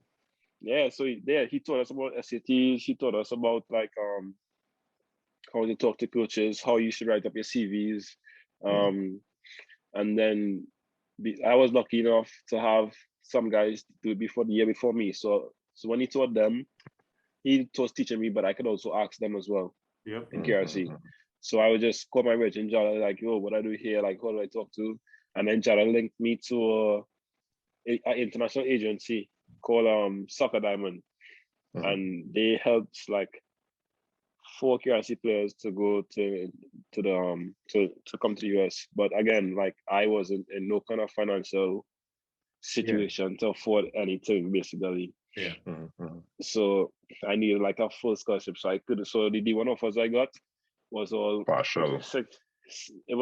Yeah, so he taught us about SATs. He taught us about like how to talk to coaches, how you should write up your CVs. And then I was lucky enough to have some guys do it before the year before me. So when he taught them, he was teaching me, but I could also ask them as well. Yep. In KRC. So I would just call my reg and Jara like, yo, what I do here? Like, who do I talk to? And then Jara linked me to an international agency called Soccer Diamond. And they helped like 4 KRC players to go to come to the US. But again, like I wasn't in no kind of financial situation to afford anything basically. Yeah. So I needed like a full scholarship. So the D1 offers I got was all partial. It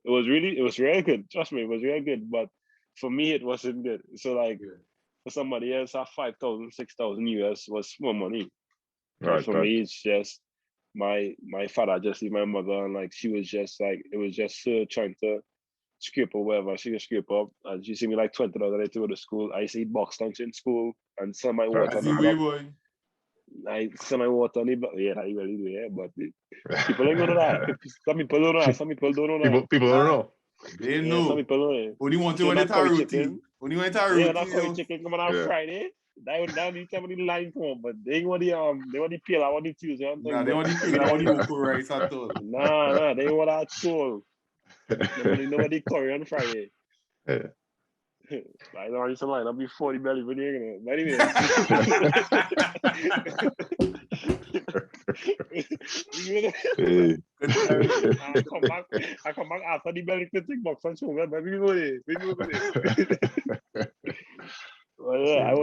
was really good. Trust me, it was really good. But for me it wasn't good. So like for somebody else, 5,000, 6,000 US was small money. Right, for me, it's just my father just leave my mother, and like she was just like it was just her trying to scrape or whatever. She could scrape up, and she see me like $20 to go to school. I used to eat box lunch in school and sell my water on the block. I sell my water on the block. Yeah, I really do. Yeah, but people don't know that. Some people don't know. Some people don't know that. People don't know. They know. Some people don't know. Only want to when it's a routine. Only when it's a routine. Yeah, that curry chicken coming on Friday. That would need some of the line come, but they want the peel. I want the Tuesday. Nah, they want the peel. I want the Oko rice at all. Nah, they want that soul. Nobody curry on Friday. Yeah. I don't want some line up before the belly video. But anyway. I come back after the belly to take box and show me. Well, yeah, I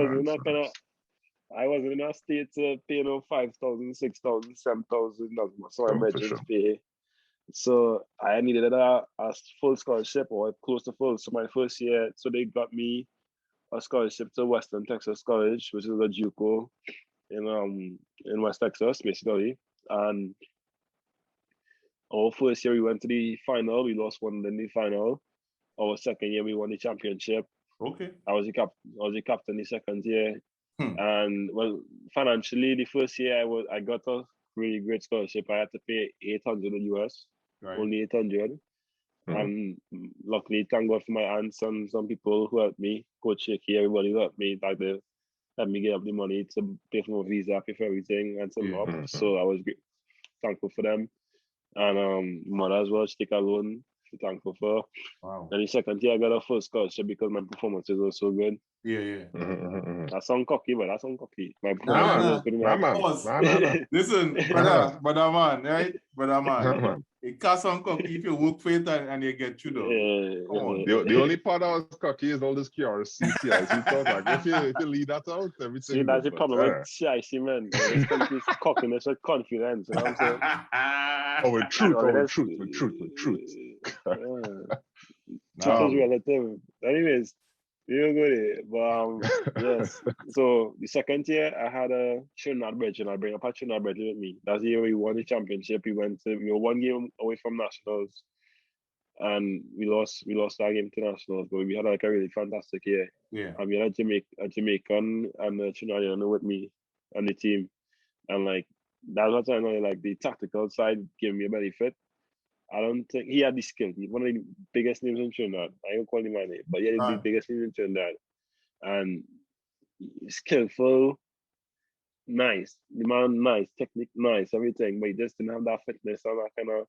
was in a state to pay no 5,000, 6,000, 7,000. So I imagine pay. So I needed a full scholarship or close to full. So my first year, so they got me a scholarship to Western Texas College, which is a JUCO in West Texas, basically. And our first year we went to the final. We lost one in the final. Our second year we won the championship. Okay. I was the captain the second year. And well, financially the first year I got a really great scholarship. I had to pay 800 US. Right. Only 800. And luckily, thank God for my aunts and some people who helped me, Coach Shaky, everybody who helped me, like they helped me get up the money to pay for my visa, pay for everything and some up. So I was thankful for them. And mother as well, she take a loan, thankful for. Wow. And the second year I got a full scholarship because my performances were so good. Yeah. That sound cocky, but that sound cocky. My performances was good. Man. Listen, brother man, right? Brother man. It can't sound cocky if you work for it and you get through though. Come on. The only part that was cocky is all this QRC, CIC stuff. Like if you leave that out, everything. See, that's the problem with CIC, man. This country's cockiness with confidence, you know what I'm saying? With truth. Truth is relative. Anyways, You're good. But yes. So the second year I had a Trinidad brethren. I bring up a Trinidad brethren with me. That's the year we won the championship. We were one game away from nationals. And we lost that game to nationals, but we had like a really fantastic year. Yeah. And we had a Jamaican and a Trinidadian with me on the team. And like that's what I know, like the tactical side gave me a benefit. I don't think he had the skill. He's one of the biggest names in Trinidad. I don't call him my name, but he had the biggest name in Trinidad. And skillful, nice. The man, nice. Technique, nice. Everything. But he just didn't have that fitness and that kind of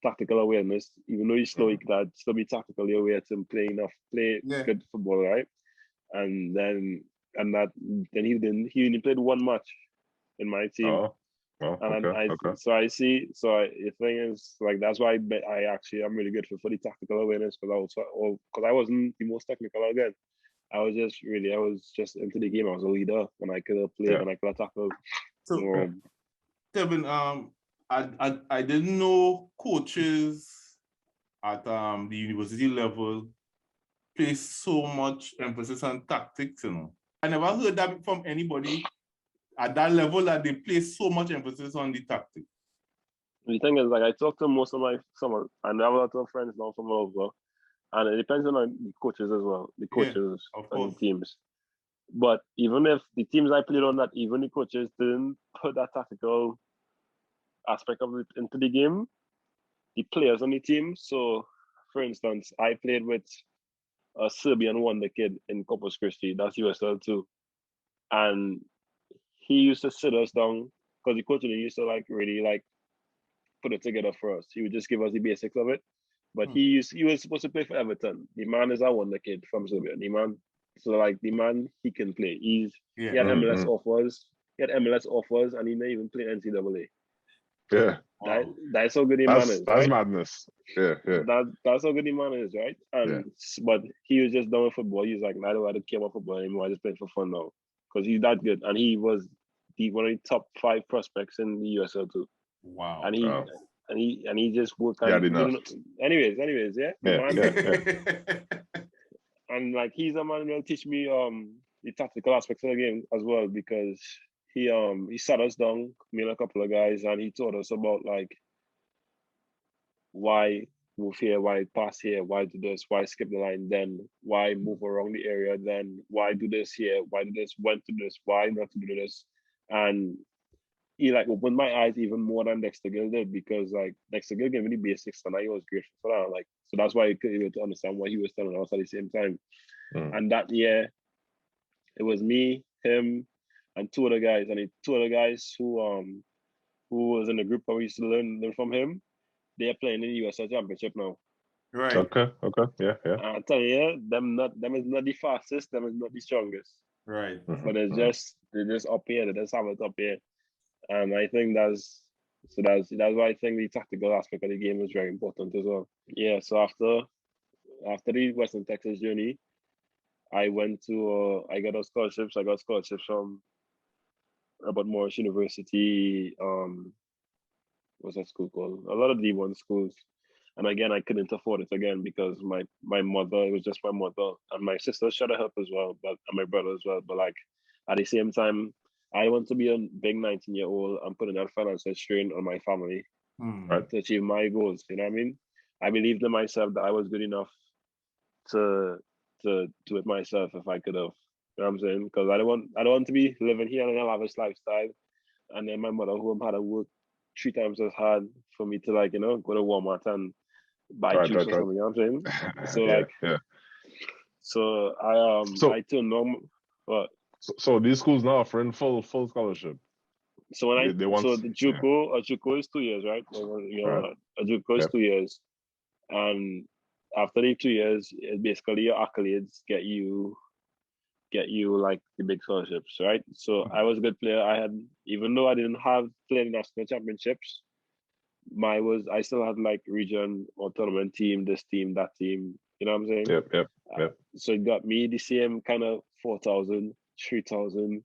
tactical awareness. Even though he's slow, he could still be tactically aware to play good football, right? And then he only played one match in my team. The thing is, like, that's why I'm really grateful for the tactical awareness, because I wasn't the most technical again. I was just into the game. I was a leader, and I could have played and I could have tackled. So, Tevin, I didn't know coaches at the university level place so much emphasis on tactics, you know. I never heard that from anybody at that level, that they place so much emphasis on the tactics. The thing is, like, I talk to most of and I have a lot of friends now from all over, and it depends on the coaches as well, the coaches and the teams. But even if the teams I played on, that even the coaches didn't put that tactical aspect of it into the game, the players on the team. So, for instance, I played with a Serbian wonderkid in Corpus Christi. That's USL too, and he used to sit us down, because the coach used to really put it together for us. He would just give us the basics of it. But he was supposed to play for Everton. The man is a wonderkid from Serbia. The man, he can play. He had MLS offers. He had MLS offers, and he didn't even play NCAA. Yeah. That's how good the man is. That's madness. Yeah. That's how good the man is, right? But he was just done with football. He was like, I don't care about football anymore. I just play for fun now, because he's that good, and he was one of the top 5 prospects in the USL too. Wow. And he just worked. Anyways, yeah. And like, he's a man who will teach me the tactical aspects of the game as well, because he sat us down, me and a couple of guys, and he taught us about like why move here, why pass here, why do this, why skip the line, then why move around the area, then why do this here, why do this, when to do this, why not to do this. And he like opened my eyes even more than Dexter Gill did, because like Dexter Gill gave me the basics, and I was grateful for that. Like, so that's why I could able to understand what he was telling us at the same time. And that year, it was me, him, and two other guys, and the two other guys who was in the group that we used to learn from him. They're playing in the USL Championship now. Right. Okay. Yeah. I tell you, them is not the fastest, them is not the strongest. Right. But they're just up here. They just have it up here. And I think that's why I think the tactical aspect of the game is very important as well. Yeah. So after the Western Texas journey, I went to I got scholarships from Robert Morris University. What's that school called? A lot of D1 schools. And again, I couldn't afford it again, because my mother, it was just my mother, and my sister tried to help as well, and my brother as well. But like, at the same time, I want to be a big 19-year-old and putting that financial strain on my family to achieve my goals. You know what I mean? I believed in myself that I was good enough to do it myself if I could have. You know what I'm saying? Because I don't want to be living here in a lavish lifestyle, and then my mother, who had to work 3 times as hard for me to, like, you know, go to Walmart and buy juice or something. You know what I'm saying? So so I turned normal. What? So these schools now offering full scholarship. So when the JUCO is 2 years, right? A JUCO is 2 years, and after the 2 years, it basically your accolades get you like the big scholarships, right? So I was a good player. Even though I didn't have played national championships, I still had like region or tournament team, this team, that team. You know what I'm saying? Yep. So it got me the same kind of 4,000, 3,000,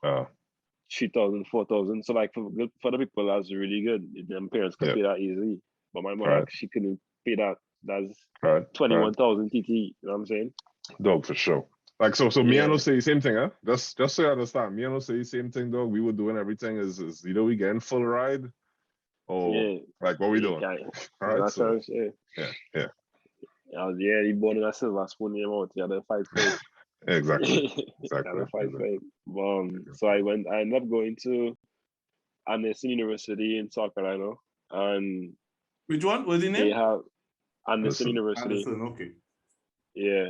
3,000, 4,000. So like for the people, that's really good. Them parents could pay that easily, but my mom, she couldn't pay that. That's 21,000 TT. You know what I'm saying? Dog, for sure. Like so me and Yeah. us say the same thing, huh? Just so you understand, me and us say the same thing, dog. We were doing everything is either we getting full ride or Yeah. like what we You doing. can't. All right, That's what so I'm saying. yeah. Yeah, he born in a silver spoon name out. Yeah, the fight fight. Exactly. Yeah, the fight Exactly. fight. So I ended up going to Anderson University in South Carolina, and Which one? What's the they name? have Anderson Listen. University. Anderson, okay. Yeah.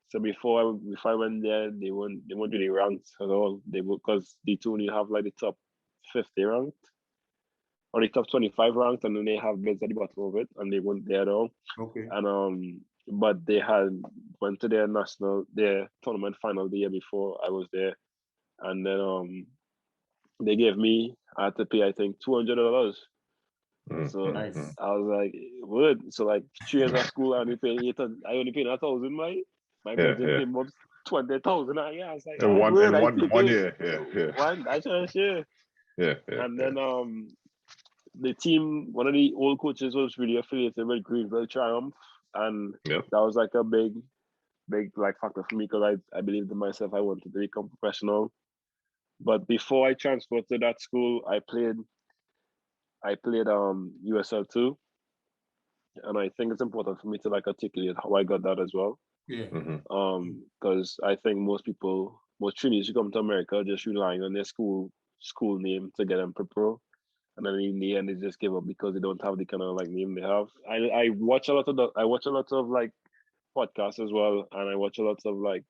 So before I went there, they weren't really ranked at all. They were because they only have like the top 50 ranked or the top 25 ranked, and then they have bids at the bottom of it, and they weren't there at all. Okay. And but they had went to their tournament final the year before I was there, and then they gave me, I had to pay I think $200. So Nice. I was like, "Would." So like 3 years of school, I only paid 1,000. My budget Yeah. came up 20,000. Yeah, I was like, In "Oh, one word, in I one take one it." year. Yeah. One, I sure. Yeah. And then the team, one of the old coaches was really affiliated with Greenville Triumph, and Yep. that was like a big like factor for me because I believed in myself. I wanted to become professional. But before I transferred to that school, I played USL 2, and I think it's important for me to like articulate how I got that as well. Yeah. Because I think most trainees who come to America just relying on their school name to get them pro, and then in the end they just give up because they don't have the kind of like name they have. I watch a lot of like podcasts as well, and I watch a lot of like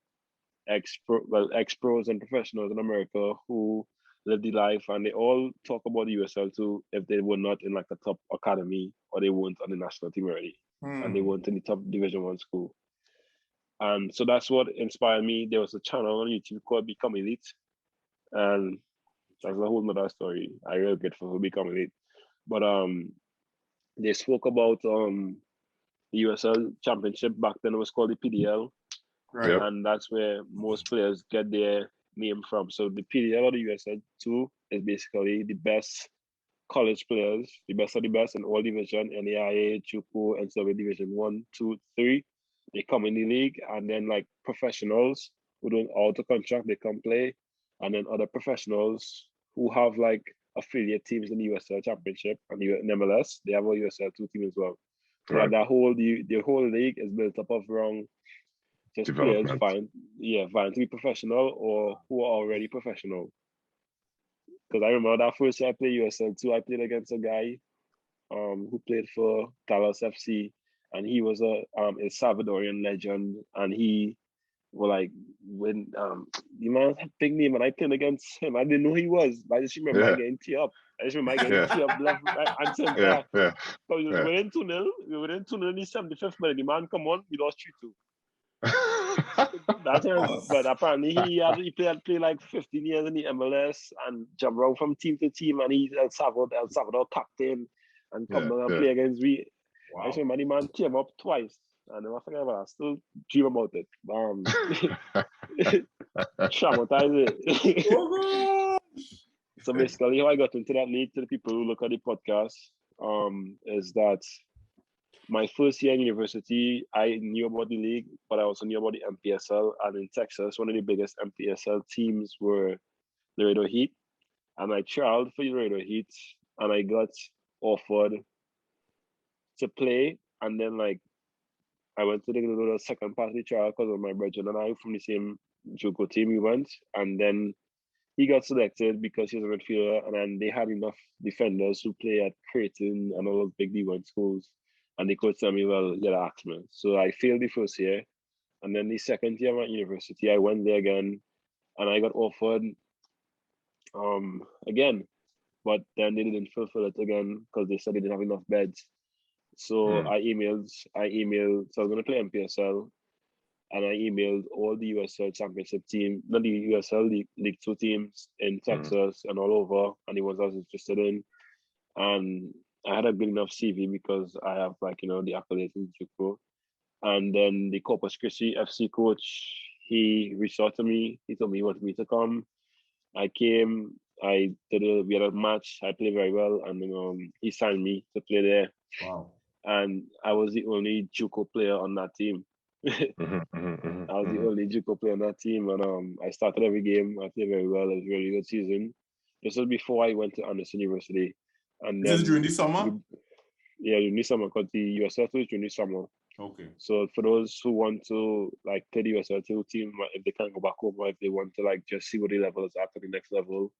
ex pros and professionals in America who live the life, and they all talk about the USL too if they were not in like a top academy or they weren't on the national team already, and they weren't in the top Division 1 school. And so that's what inspired me. There was a channel on YouTube called Become Elite, and that's a whole nother story. I really grateful for Become Elite, but they spoke about the USL Championship. Back then it was called the PDL, Right. Yep. and that's where most players get their name from. So the PDL or the USL 2 is basically the best college players, the best of the best in all division, NAIA, JUCO, and so Division 1, 2, 3. They come in the league, and then like professionals who don't out of contract, they come play, and then other professionals who have like affiliate teams in the USL Championship and the MLS, they have a USL 2 team as well. So Right. that whole the whole league is built up of around just players Development. vying to be professional or who are already professional. Because I remember that first year I played USL 2, I played against a guy who played for Dallas FC, and he was a Salvadorian legend, and he was like when the man had a big name, and I played against him. I didn't know who he was, but I just remember I getting tee up. I just remember I getting tee up left, right, and center. Yeah. So we were in 2-0. We were in 2-0 in the 75th minute. The man come on, we lost 3-2. That's him. But apparently he played like 15 years in the MLS and jumped around from team to team, and he's El Salvador captain and come down and play against me. Wow. I just remember the man team up twice, and I was thinking about it. I still dream about it. Traumatized. Oh gosh. So basically how I got into that league, to the people who look at the podcast, is that my first year in university, I knew about the league, but I also knew about the MPSL. And in Texas, one of the biggest MPSL teams were Laredo Heat. And I trialed for Laredo Heat, and I got offered to play. And then, like, I went to the second part of the trial because of my brother and I from the same JUCO team we went. And then he got selected because he's a midfielder, and then they had enough defenders who play at Creighton and all those big D1 schools. And the coach told me, well, you gotta ask me. So I failed the first year. And then the second year at university, I went there again, and I got offered again. But then they didn't fulfill it again because they said they didn't have enough beds. So I emailed, so I was gonna play MPSL, and I emailed all the USL Championship team, not the USL League 2 teams in Texas and all over, and the ones I was interested in. And I had a good enough CV because I have the accolades in JUCO. And then the Corpus Christi FC coach, he reached out to me. He told me he wanted me to come. I came. We had a match. I played very well, and then he signed me to play there. Wow. And I was the only JUCO player on that team. I was the only JUCO player on that team, and I started every game. I played very well. It was a really good season. This was before I went to Anderson University, and This is then during the summer? during the summer, because the USL2 is during the summer. Okay. So for those who want to like play the USL2 team, if they can't go back home, or if they want to like just see what the level is at the next level,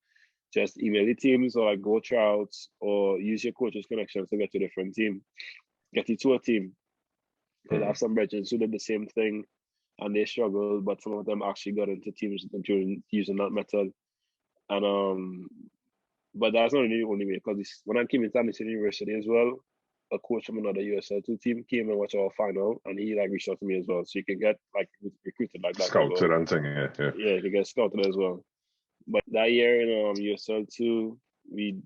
just email the teams or like go tryouts or use your coach's connections to get to a different team. Get you to a team. Because I have some brethren who did the same thing and they struggled, but some of them actually got into teams during using that method. And but that's not really the only way, because when I came into Anderson University as well, a coach from another USL2 team came and watched our final, and he like reached out to me as well. So you can get like recruited like that. Scouted and thing, yeah. Yeah, you can get scouted as well. But that year in USL2, we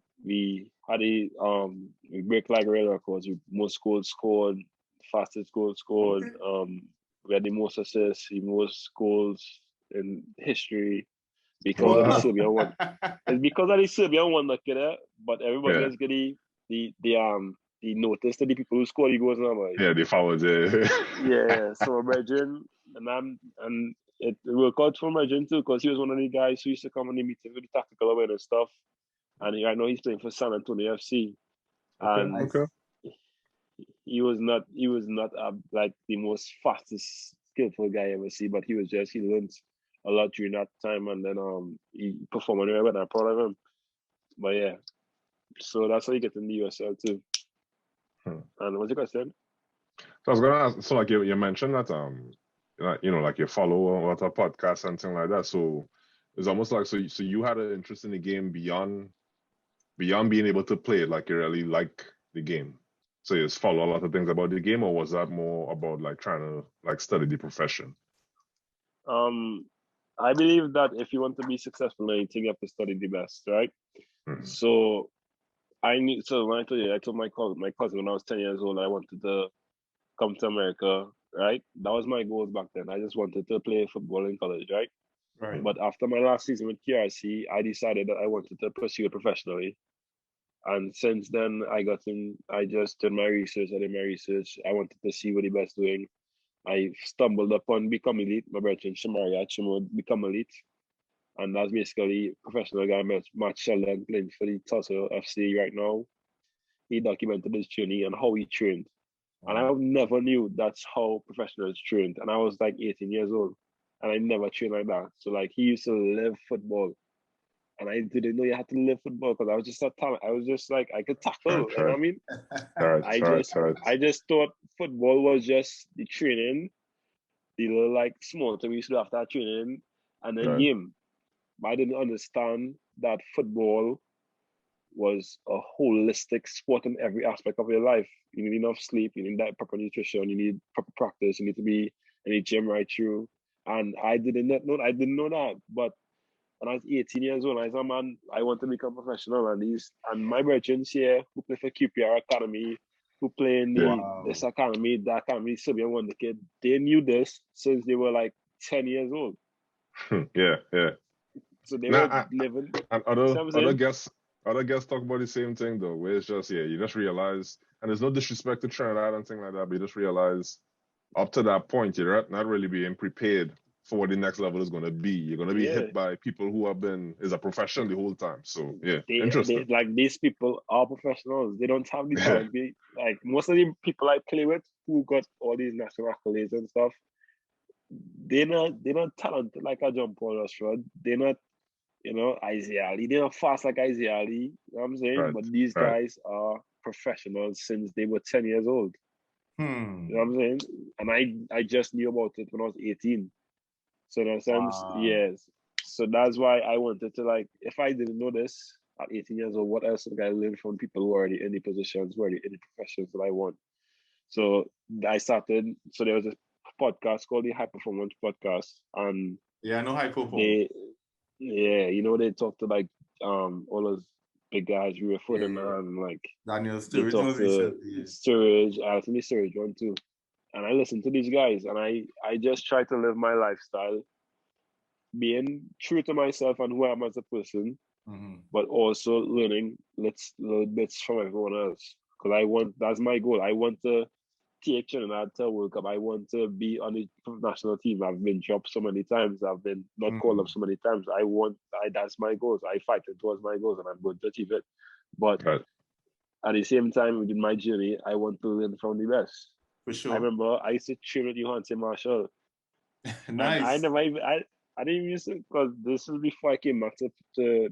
had we break like real records. We most goals scored, fastest goals scored. Okay. We had the most assists, the most goals in history because of the Serbian one. It's because of the Serbian one, look at it. But everybody else get the notice to the people who score the goals now. Yeah, they followed it. Yeah, so Brethren, and it worked out for Brethren too, because he was one of the guys who used to come on the meeting with the tactical awareness stuff. And I know he's playing for San Antonio FC. And he was not like the most fastest, skillful guy I ever see, but he learned a lot during that time, and then he performed very well, and I'm proud of him. But yeah, so that's how you get in the USL too. And what's your question? So I was gonna ask, so like you mentioned that like you follow a lot of podcasts and things like that. So it's almost like so you had an interest in the game beyond being able to play it, like you really like the game. So you just follow a lot of things about the game, or was that more about like trying to like study the profession? I believe that if you want to be successful in anything, you have to study the best, right? So when I told my cousin when I was 10 years old, I wanted to come to America, right? That was my goals back then. I just wanted to play football in college, right? Right. But after my last season with KRC, I decided that I wanted to pursue it professionally. And since then, I just did my research. I did my research. I wanted to see what the best doing. I stumbled upon Become Elite. My brother Shamaria Chimo Become Elite. And that's basically professional guy, Matt Sheldon, playing for the Tulsa FC right now. He documented his journey and how he trained. And I never knew that's how professionals trained. And I was like 18 years old. And I never trained like that. So like he used to live football. And I didn't know you had to live football because I was just a talent. I was just like, I could tackle. You know what I mean? I just thought football was just the training, the little like small thing we used to do after training, and then game. But I didn't understand that football was a holistic sport in every aspect of your life. You need enough sleep, you need that proper nutrition, you need proper practice, you need to be in the gym right through. And I didn't know that. But when I was 18 years old, I said, man, I want to become professional. And my brethren here who play for QPR Academy, who play in this academy, that academy, Serbian wonderkid, they knew this since they were like 10 years old. Yeah. So they were living. And other guests talk about the same thing though, where it's just you just realize, and there's no disrespect to Trinidad and things like that, but you just realize up to that point you're not really being prepared for what the next level is going to be. You're going to be hit by people who have been is a professional the whole time. So interesting. Like these people are professionals. They don't have the talent. Like most of the people I play with who got all these national accolades and stuff, they're not talented like a John Paul Rashford. They're not, Isaiah Ali. They're not fast like Isaiah Ali. You know what I'm saying? Right. But these guys are professionals since they were 10 years old. You know what I'm saying? And I just knew about it when I was 18. So in a sense, yes. So that's why I wanted to, like, if I didn't know this at 18 years old, what else would I learn from people who are already in the positions, who are already in the professions that I want? So I started, so there was a podcast called the High Performance Podcast. And I know High Performance. They talk to like all those big guys, we were Ferdinand, like Daniel Sturridge. They talk to Sturridge, I think Sturridge one too. And I listen to these guys, and I just try to live my lifestyle, being true to myself and who I am as a person, but also learning little bits from everyone else. Because that's my goal. I want to take Trinidad to World Cup. I want to be on the national team. I've been dropped so many times. I've been not called up so many times. That's my goals. I fight towards my goals, and I'm going to achieve it. But at the same time, within my journey, I want to learn from the best. For sure. I remember I used to train with Johan Marshall. Nice. I didn't even use it because this was before I came back to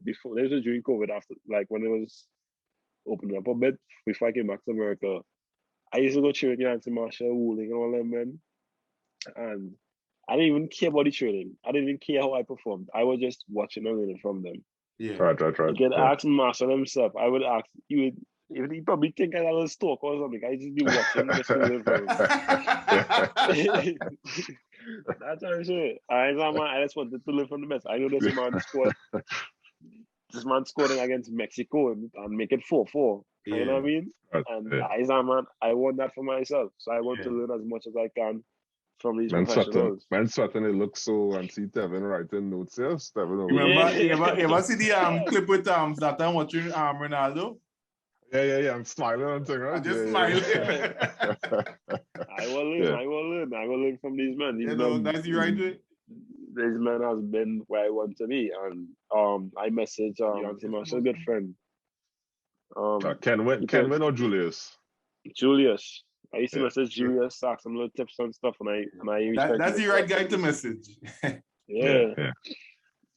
before. This was during COVID, after, like, when it was opening up a bit, before I came back to America. I used to go train with Johan Marshall, Wooling, and all them men. And I didn't even care about the training. I didn't even care how I performed. I was just watching and learning from them. Yeah. Right. You can ask Marshall himself. I would ask you. Even he probably think I was a stalker or something. I just be watching just to learn from him. That's how shit. I just wanted to learn from the best. I know this man scored. This man scoring against Mexico and make it 4-4. You know what I mean? And I want that for myself. So I want to learn as much as I can from these professionals. Man sweating, it looks so, and see Tevin writing notes here. Tevin, you ever see the clip with that time watching Ronaldo? Yeah. I'm smiling and thing, right? I'm just smiling. I will learn from these men. These men, that's the right way. This man has been where I want to be, and I message Marshall, a good friend. Kenwin or Julius? Julius. I used to message Julius, ask some little tips and stuff, and I that's the right guy to message. Yeah.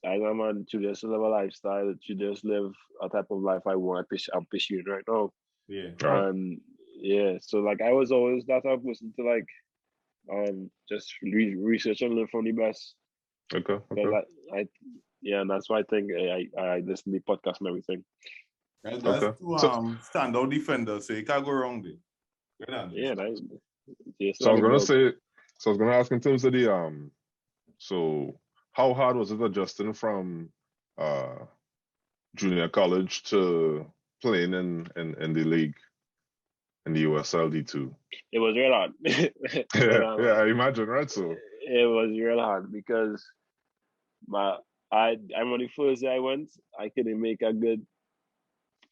I know, man. Julius live a lifestyle. Julius live a type of life I want. I'm pursuing right now. Yeah. And so like I was always that type of person to like just research and learn from the best. Okay. And that's why I think I listen to the podcast and everything. That's two standout defenders, so you can't go wrong there. Yeah, so I was gonna ask in terms of the so how hard was it adjusting from junior college to playing in the league in the USL D2? It was real hard. I imagine, right? So it was real hard because I'm on the first day I went, I couldn't make a good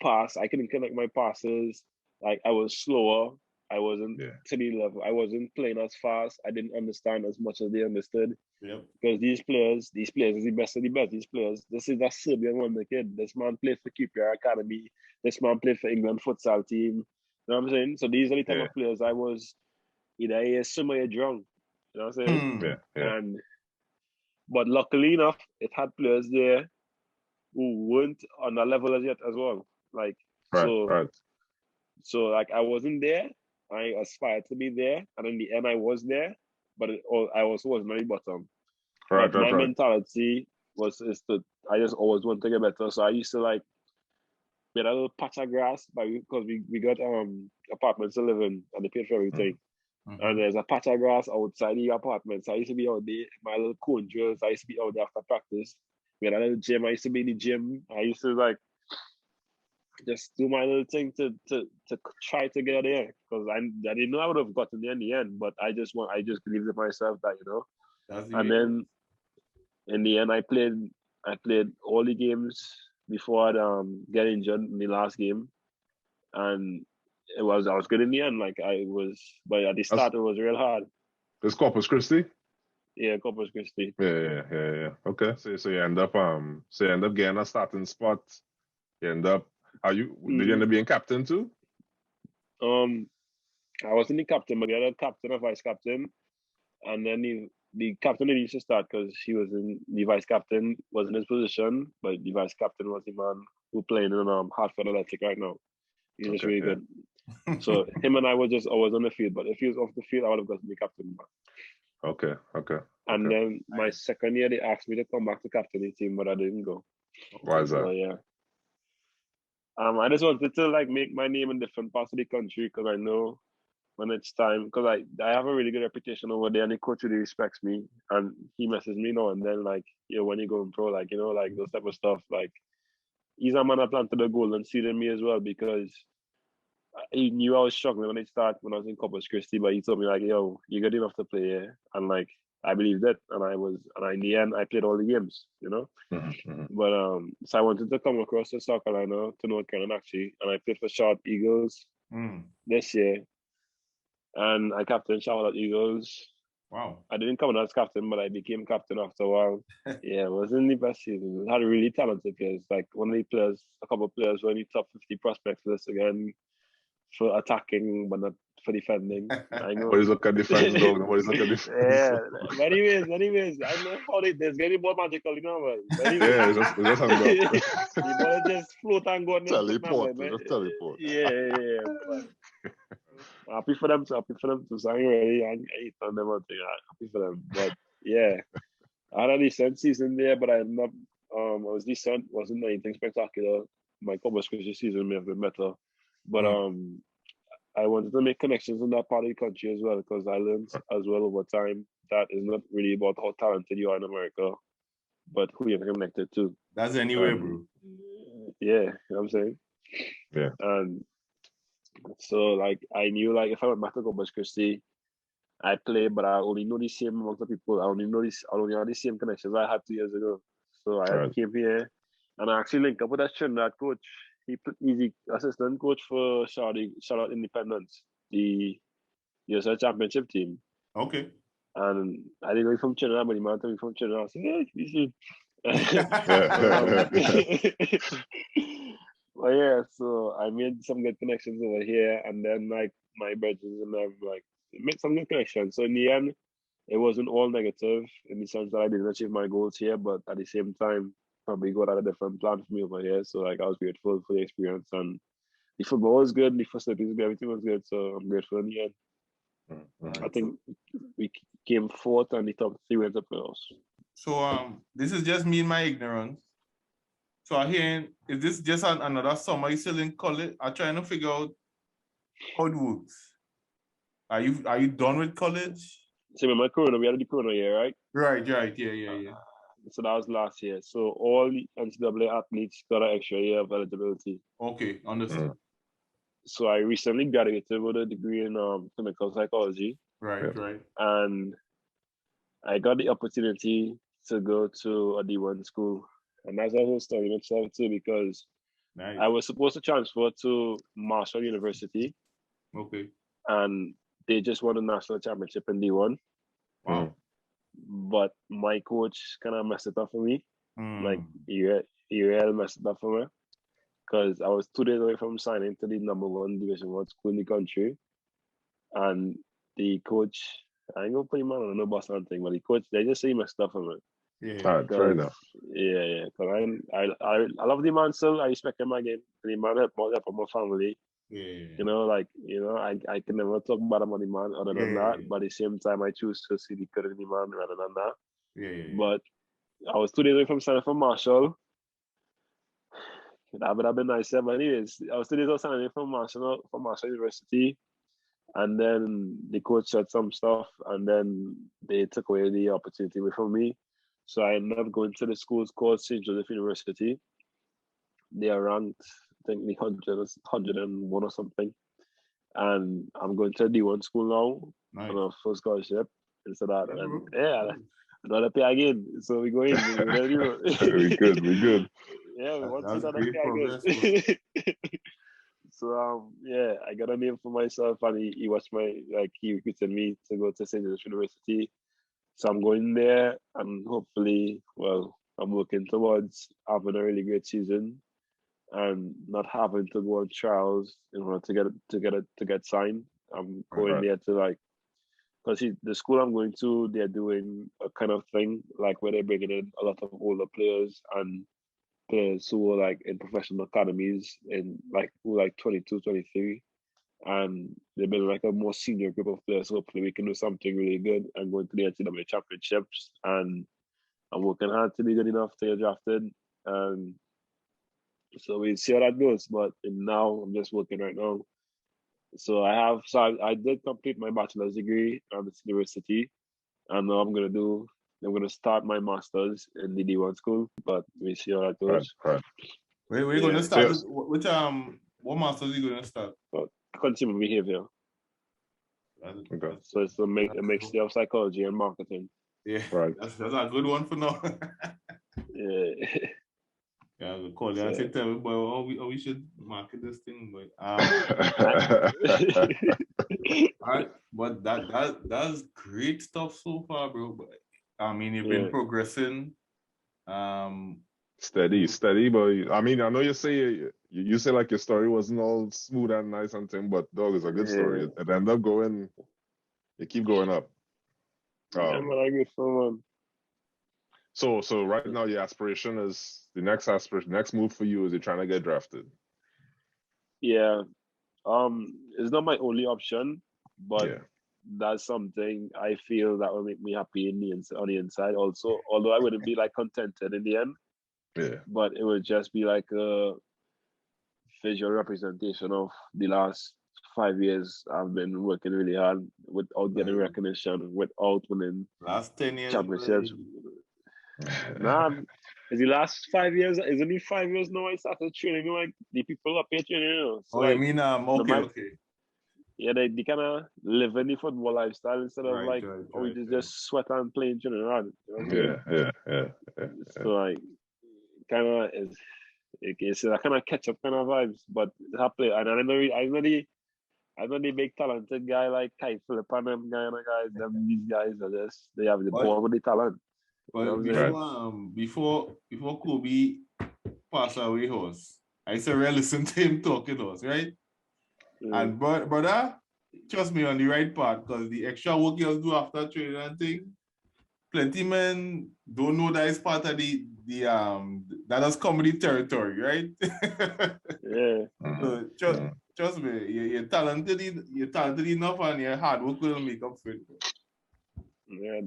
pass. I couldn't connect my passes. Like I was slower. I wasn't to the level. I wasn't playing as fast. I didn't understand as much as they understood. Yep. Because these players is the best of the best. These players, this is a Serbian wonderkid. This man played for QPR Academy. This man played for England futsal team. You know what I'm saying? So these are the type of players I was either a swim or a drunk. You know what I'm saying? But luckily enough, it had players there who weren't on that level as yet as well. Like so like I wasn't there. I aspired to be there, and in the end, I was there, but I also wasn't at the bottom. My mentality I just always want to get better. So I used to like get a little patch of grass, because we got apartments to live in, and they paid for everything. Mm-hmm. And there's a patch of grass outside the apartments. I used to be out there, my little cone drills. I used to be out there after practice. We had a little gym. I used to be in the gym. I used to like just do my little thing to try to get there, because I didn't know I would have gotten there in the end, but I just believed in myself that, you know. And then in the end, I played all the games before I get injured in the last game, and I was good in the end. Like I was, but at the start it was real hard. It's Corpus Christi. Yeah, Corpus Christi. Yeah. Okay, so you end up getting a starting spot. You end up. Did you end up being captain too? I wasn't the captain, but the other captain or vice captain, and then the captain didn't used to start because the vice captain was in his position, but the vice captain was the man who playing in Hartford Electric right now. He's just really good. So him and I were just always on the field, but if he was off the field, I would have gotten the captain. Okay. And then my second year, they asked me to come back to captain the team, but I didn't go. Why is that? So, yeah. I just wanted to like make my name in different parts of the country, because I know when it's time, because I have a really good reputation over there, and the coach really respects me, and he messes me now and then, like, when you go in pro, like, like those type of stuff. Like, he's a man that planted the goal and seeded me as well, because he knew I was struggling when I was in Corpus Christi, but he told me like, yo, you're good enough to play here, and like I believed it, and in the end I played all the games, you know. Mm-hmm. But so I wanted to come across to South Carolina, to North Carolina actually, and I played for Sharp Eagles this year. and I captained Charlotte Eagles. Wow. I didn't come in as captain, but I became captain after a while. Yeah, it wasn't the best season. We had really talented players. Like one of the players, a couple of players were in the top 50 prospects list again for attacking, but not for defending. I know. Nobody's look at defense, dog. Nobody's look at defense. Yeah. But anyways, I know how there's getting more magical, you know, man. But anyways, Yeah, it's just hung up. the ball just float and go on the Teleport. man. Just teleport. Yeah. But happy for them to. So I'm ready. I hate on them. Happy for them. But yeah, I had a decent season there, but I'm not. I was decent. Wasn't anything spectacular. My Cowboys season may have been better, but I wanted to make connections in that part of the country as well because I learned as well over time that it's not really about how talented you are in America, but who you're connected to. That's anywhere, bro. Yeah, you know what I'm saying? Yeah. And so, like, I knew, like, if I went back to Corpus Christi, I play, but I only know the same amount of people. I only have the same connections I had 2 years ago. So I came here, and I actually linked up with that Trinidad coach. He's the assistant coach for Charlotte Independence, the USL Championship team. Okay. And I didn't know he's from Trinidad, but he might be from Trinidad. I said, yeah, you should. Well, yeah, so I made some good connections over here, and then like my brothers and them like made some good connections. So in the end, it wasn't all negative in the sense that I didn't achieve my goals here, but at the same time, probably God had a different plan for me over here. So like I was grateful for the experience, and the football was good, the facilities was good, everything was good. So I'm grateful in the end. Right. I think we came fourth and the top three went to playoffs. So this is just me and my ignorance. So I'm hearing, is this just another summer you still in college? I'm trying to figure out how it works. Are you done with college? So remember Corona, we had the Corona year, right? Right, yeah. So that was last year. So all the NCAA athletes got an extra year of eligibility. Okay, understood. So I recently graduated with a degree in clinical psychology. Right. And I got the opportunity to go to a D1 school. And that's a whole story in itself too, because nice. I was supposed to transfer to Marshall University. Okay. And they just won the national championship in D1. Wow. But my coach kind of messed it up for me. Like, he really messed it up for me. Because I was 2 days away from signing to the #1 Division 1 school in the country. And the coach, I ain't gonna put him on no boss or thing, but the coach, they just say he messed up for me. Yeah. Fair enough. Yeah. Because I love the man still. I respect him again. The man helped my family. Yeah. You know, I can never talk bad about the man other than that. But at the same time, I choose to see the good in the man rather than that. Yeah. But I was 2 days away from signing for Marshall. That would have been nice. But anyways, I was 2 days away signing from Marshall University. And then the coach said some stuff, and then they took away the opportunity from me. So I ended up going to the school's called St. Joseph University. They are ranked, I think, the 101 or something. And I'm going to D1 school now on a full scholarship instead of that. And yeah, another pay again. So we go in. We good. Yeah, we want to see another pay again. So yeah, I got a name for myself, and he watched he recruited me to go to St. Joseph University. So I'm going there, and hopefully, I'm working towards having a really great season, and not having to go on trials in order to get signed. I'm going there to because the school I'm going to, they're doing a kind of thing where they're bringing in a lot of older players and players who are in professional academies who 22, 23, and they've been a more senior group of players. Hopefully we can do something really good and go into the NCAA championships. And I'm working hard to be good enough to get drafted. So we'll see how that goes. But now I'm just working right now. So I did complete my bachelor's degree at the university, and now I'm gonna start my master's in the D1 school, but we see how that goes. Right. We're gonna start with what masters are you gonna start? Consumer behavior. Okay. So it's a mixture of psychology and marketing. Yeah, right. That's a good one for now. Yeah. Yeah, I call you and say, tell me, boy, how we should market this thing, boy. Right, but that's great stuff so far, bro. But I mean, you've been progressing. Steady, but I mean, I know you say you say like your story wasn't all smooth and nice and thing, but dog, it's a good story. It ended up going, you keep going up. Yeah, man, I get so So right now your aspiration is the next move for you is you're trying to get drafted. Yeah. It's not my only option, but that's something I feel that will make me happy on the inside also. Although I wouldn't be like contented in the end. Yeah. But it would just be like a visual representation of the last 5 years I've been working really hard without getting recognition, without winning last 10 years championships. Nah, is the last 5 years? Is it 5 years now? I started training like the people up here training. You know? So, I mean, okay. Yeah, they kind of live in the football lifestyle instead of just sweat and playing training around. You know Yeah. So like, kind of is. It's a kind of catch up kind of vibes, but happily, and I know the big talented guy like Kai Phillip and them guys. These guys are just they have the born with the talent. But before Kobe passed away, I used to really listen to him talking to us, right? And brother, trust me on the right part, because the extra work you do after training and thing, plenty men don't know that it's part of the that is comedy territory, right? So trust me, you're talented enough, and your hard work will make up for it. Yeah,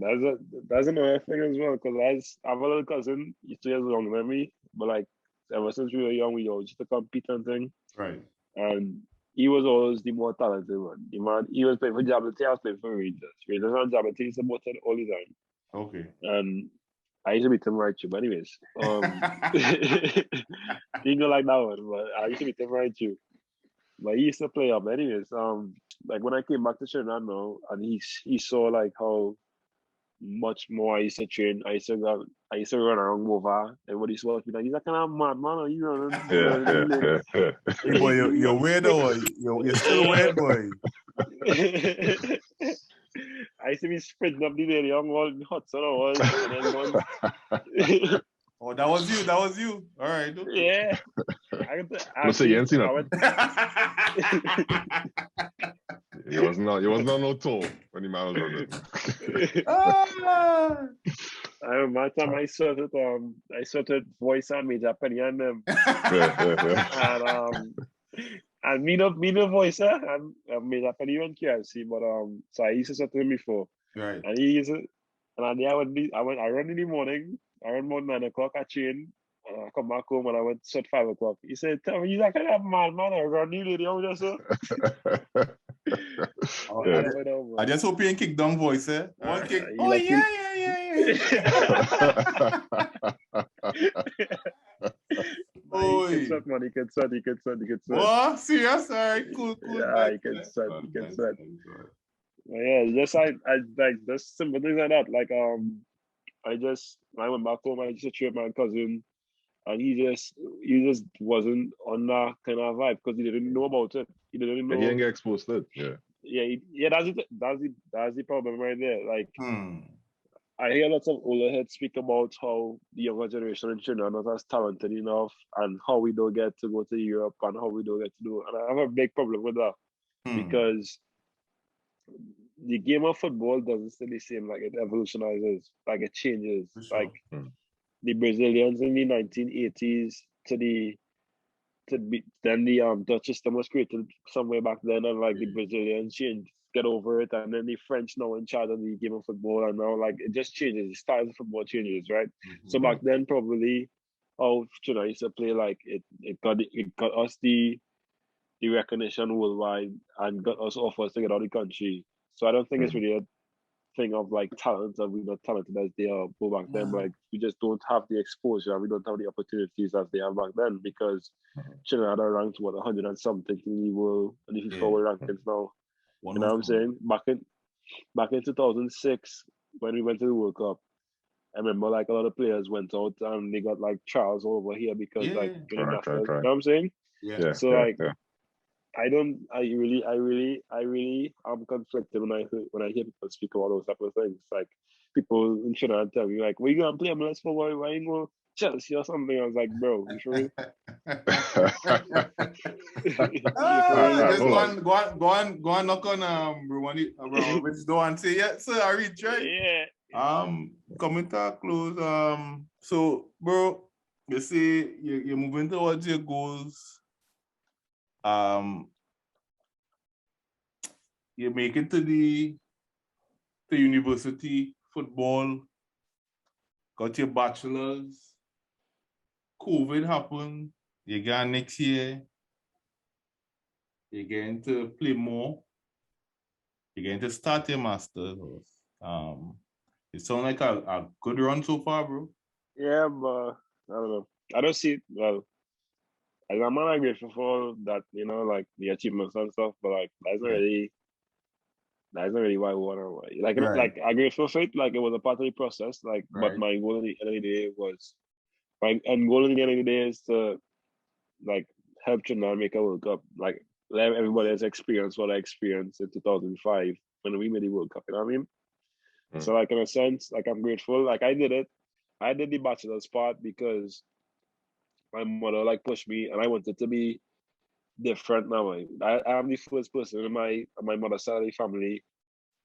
that's another thing as well, because I have a little cousin, he's 2 years younger than me, but like ever since we were young, we always used to compete and thing. Right. And he was always the more talented one. The man, he was playing for Jabalti, I was playing for Rangers. Rangers and Jabalti, he supported all the time. Okay. And I used to beat him right too, but anyways. He didn't like that one, but I used to beat him right too. But he used to play up. Anyways, like when I came back to Trinidad now, and he saw like how much more I used to train. I used to run around Morvant. Everybody used to watch me like, he's like kind of mad man, are you running? Yeah. Hey boy, you're weird boy. You're still weird boy. I used to be sprinting up the stadium all hot sun and then going. Oh, that was you. All right. Okay. Yeah. I say you ain't seen nothing. You was not no tall when the man was running. I remember that time I sorted voice and Major Penny and them. And me no voice, and Major Penny went KFC, but so I used to sort to him before. Right. And he used to, and I run in the morning. I run about 9 o'clock. I train. And I come back home and I went at 5 o'clock. He said, "Tell me, you're like a man. I run you, lady. I'm just so." I just hope you ain't kick down voice, eh? One kick. Oh, yeah. Oh, he can sweat. What? Serious? All right, cool. Yeah, he can sweat. Yeah, just I like just simple things like that. Like I went back home. I just trained my cousin, and he just wasn't on that kind of vibe because he didn't know about it. He didn't know. He didn't get exposed to it. Yeah. That's the problem right there. Like, I hear lots of older heads speak about how the younger generation in Trinidad are not as talented enough, and how we don't get to go to Europe, and how we don't get to do. And I have a big problem with that because the game of football doesn't stay the same. Like, it evolutionizes, like it changes. Sure. Like the Brazilians in the 1980s then the Dutch system was created somewhere back then, and like the Brazilians changed, get over it, and then the French now in charge of the game of football, and now like it just changes. The style of football changes, right? So back then, probably how Trinidad used to play, like it got us the recognition worldwide and got us offers to get out of the country. So I don't think it's really a thing of like talent, and we're not talented as they are back then. Like, we just don't have the exposure, and we don't have the opportunities as they have back then, because Trinidad are ranked 100 and something in the world, and if you forward rankings now, you know what I'm saying? Back in 2006 when we went to the World Cup, I remember like a lot of players went out and they got like Charles over here because like Yeah. you know, Right, you right, know right. what I'm saying? Yeah. Yeah, So yeah, like yeah. I really am conflicted when I hear people speak about those type of things. Like people in Trinidad tell me like, "We gonna play MLS for why you go Chelsea or something?" I was like, "Bro, you feel me?" You feel me? Just Hold on. go on, knock on bro, which door and say, yeah, sir, I reach, right? Yeah. Coming to a close. So bro, you say you're moving towards your goals. You make it to the university football, got your bachelor's. COVID happened. You got next year. You're going to play more. You're going to start your master's. It sounds like a good run so far, bro. Yeah, but I don't know. I don't see it. Well, I'm not grateful for that, you know, like the achievements and stuff, but like that's not really why I want to like Right. like I'm grateful for it, like it was a part of the process, like but Right. my goal at the end of the day was my end goal at the end of the day is to like help Trinidad make a World Cup, like let everybody else experience what I experienced in 2005 when we made the World Cup, you know what I mean? So like in a sense, like I'm grateful, like I did it. I did the bachelor's part because my mother like pushed me and I wanted to be different now. I'm the first person in my mother's side of the family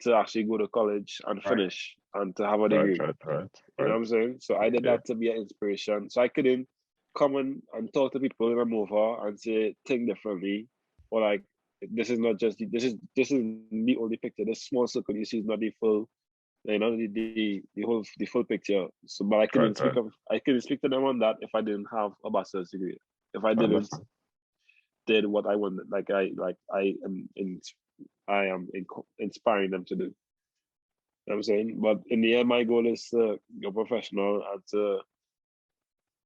to actually go to college and Right. finish and to have a Right, degree. right. You know what I'm saying? So I did Yeah. that to be an inspiration. So I couldn't come and talk to people in a over and say think differently. Or like this is not just this is the only picture. This small circle you see is not the full, you know, the full picture. So but Right. I couldn't speak to them on that if I didn't have a bachelor's degree. If I I didn't understand. did what I wanted, I am inspiring them to do. You know what I'm saying? But in the end, my goal is to go professional and to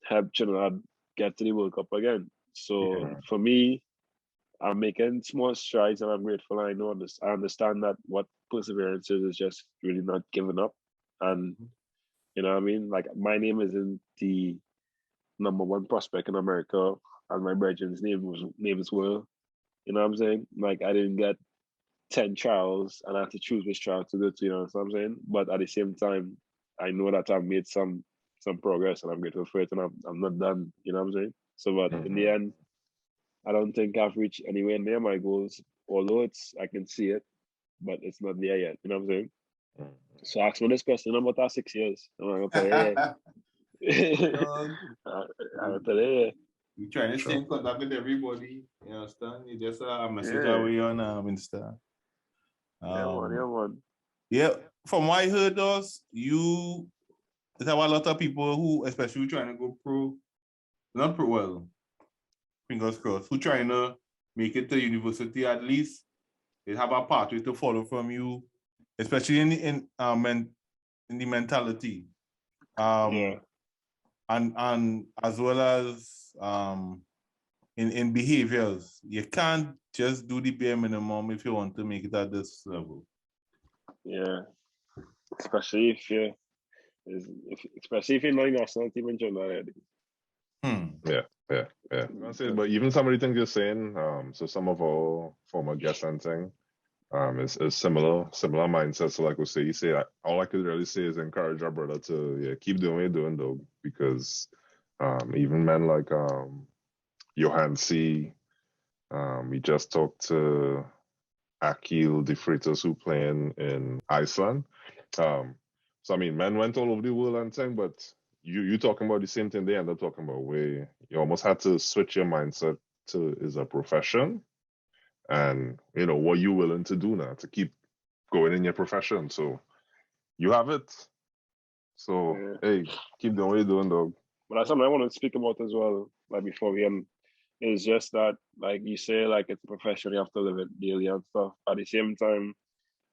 help Trinidad get to the World Cup again. So Yeah. for me, I'm making small strides and I'm grateful. I know this. I understand that what perseverance is just really not giving up. And you know what I mean? Like my name isn't the number one prospect in America, and my brethren's names were. You know what I'm saying? Like I didn't get 10 trials and I have to choose which trial to go to, you know what I'm saying? But at the same time, I know that I've made some progress and I'm grateful for it and I'm not done, you know what I'm saying? So but in the end, I don't think I've reached anywhere near my goals, although I can see it, but it's not there yet, you know what I'm saying? So ask me this question about that 6 years. I'm not gonna tell you. I'll tell you. You trying to stay in contact with everybody, you understand? You just a message away on Insta. Yeah, man. Yeah, from what I heard, there's a lot of people who, especially trying to go pro, not pro, well, fingers crossed, who trying to make it to university at least. They have a pathway to follow from you, especially in the mentality, Yeah. and as well as in behaviors. You can't just do the bare minimum if you want to make it at this level. Yeah. Especially if you're not national team in Trinidad already. Yeah. I say, but even some of the things you're saying, so some of our former guests and thing, is similar mindset. So like we say, all I could really say is encourage our brother to keep doing what you're doing though, because even men like Johan C, we just talked to Akil De Freitas who playing in Iceland. So I mean, men went all over the world and thing, but you talking about the same thing they end up talking about, where you almost had to switch your mindset to is a profession, and you know what you're willing to do now to keep going in your profession. So you have it. So hey, keep doing what you're doing, dog. But that's something I want to speak about as well, like before we end. It's just that, like you say, like it's a profession, you have to live it daily and stuff. At the same time,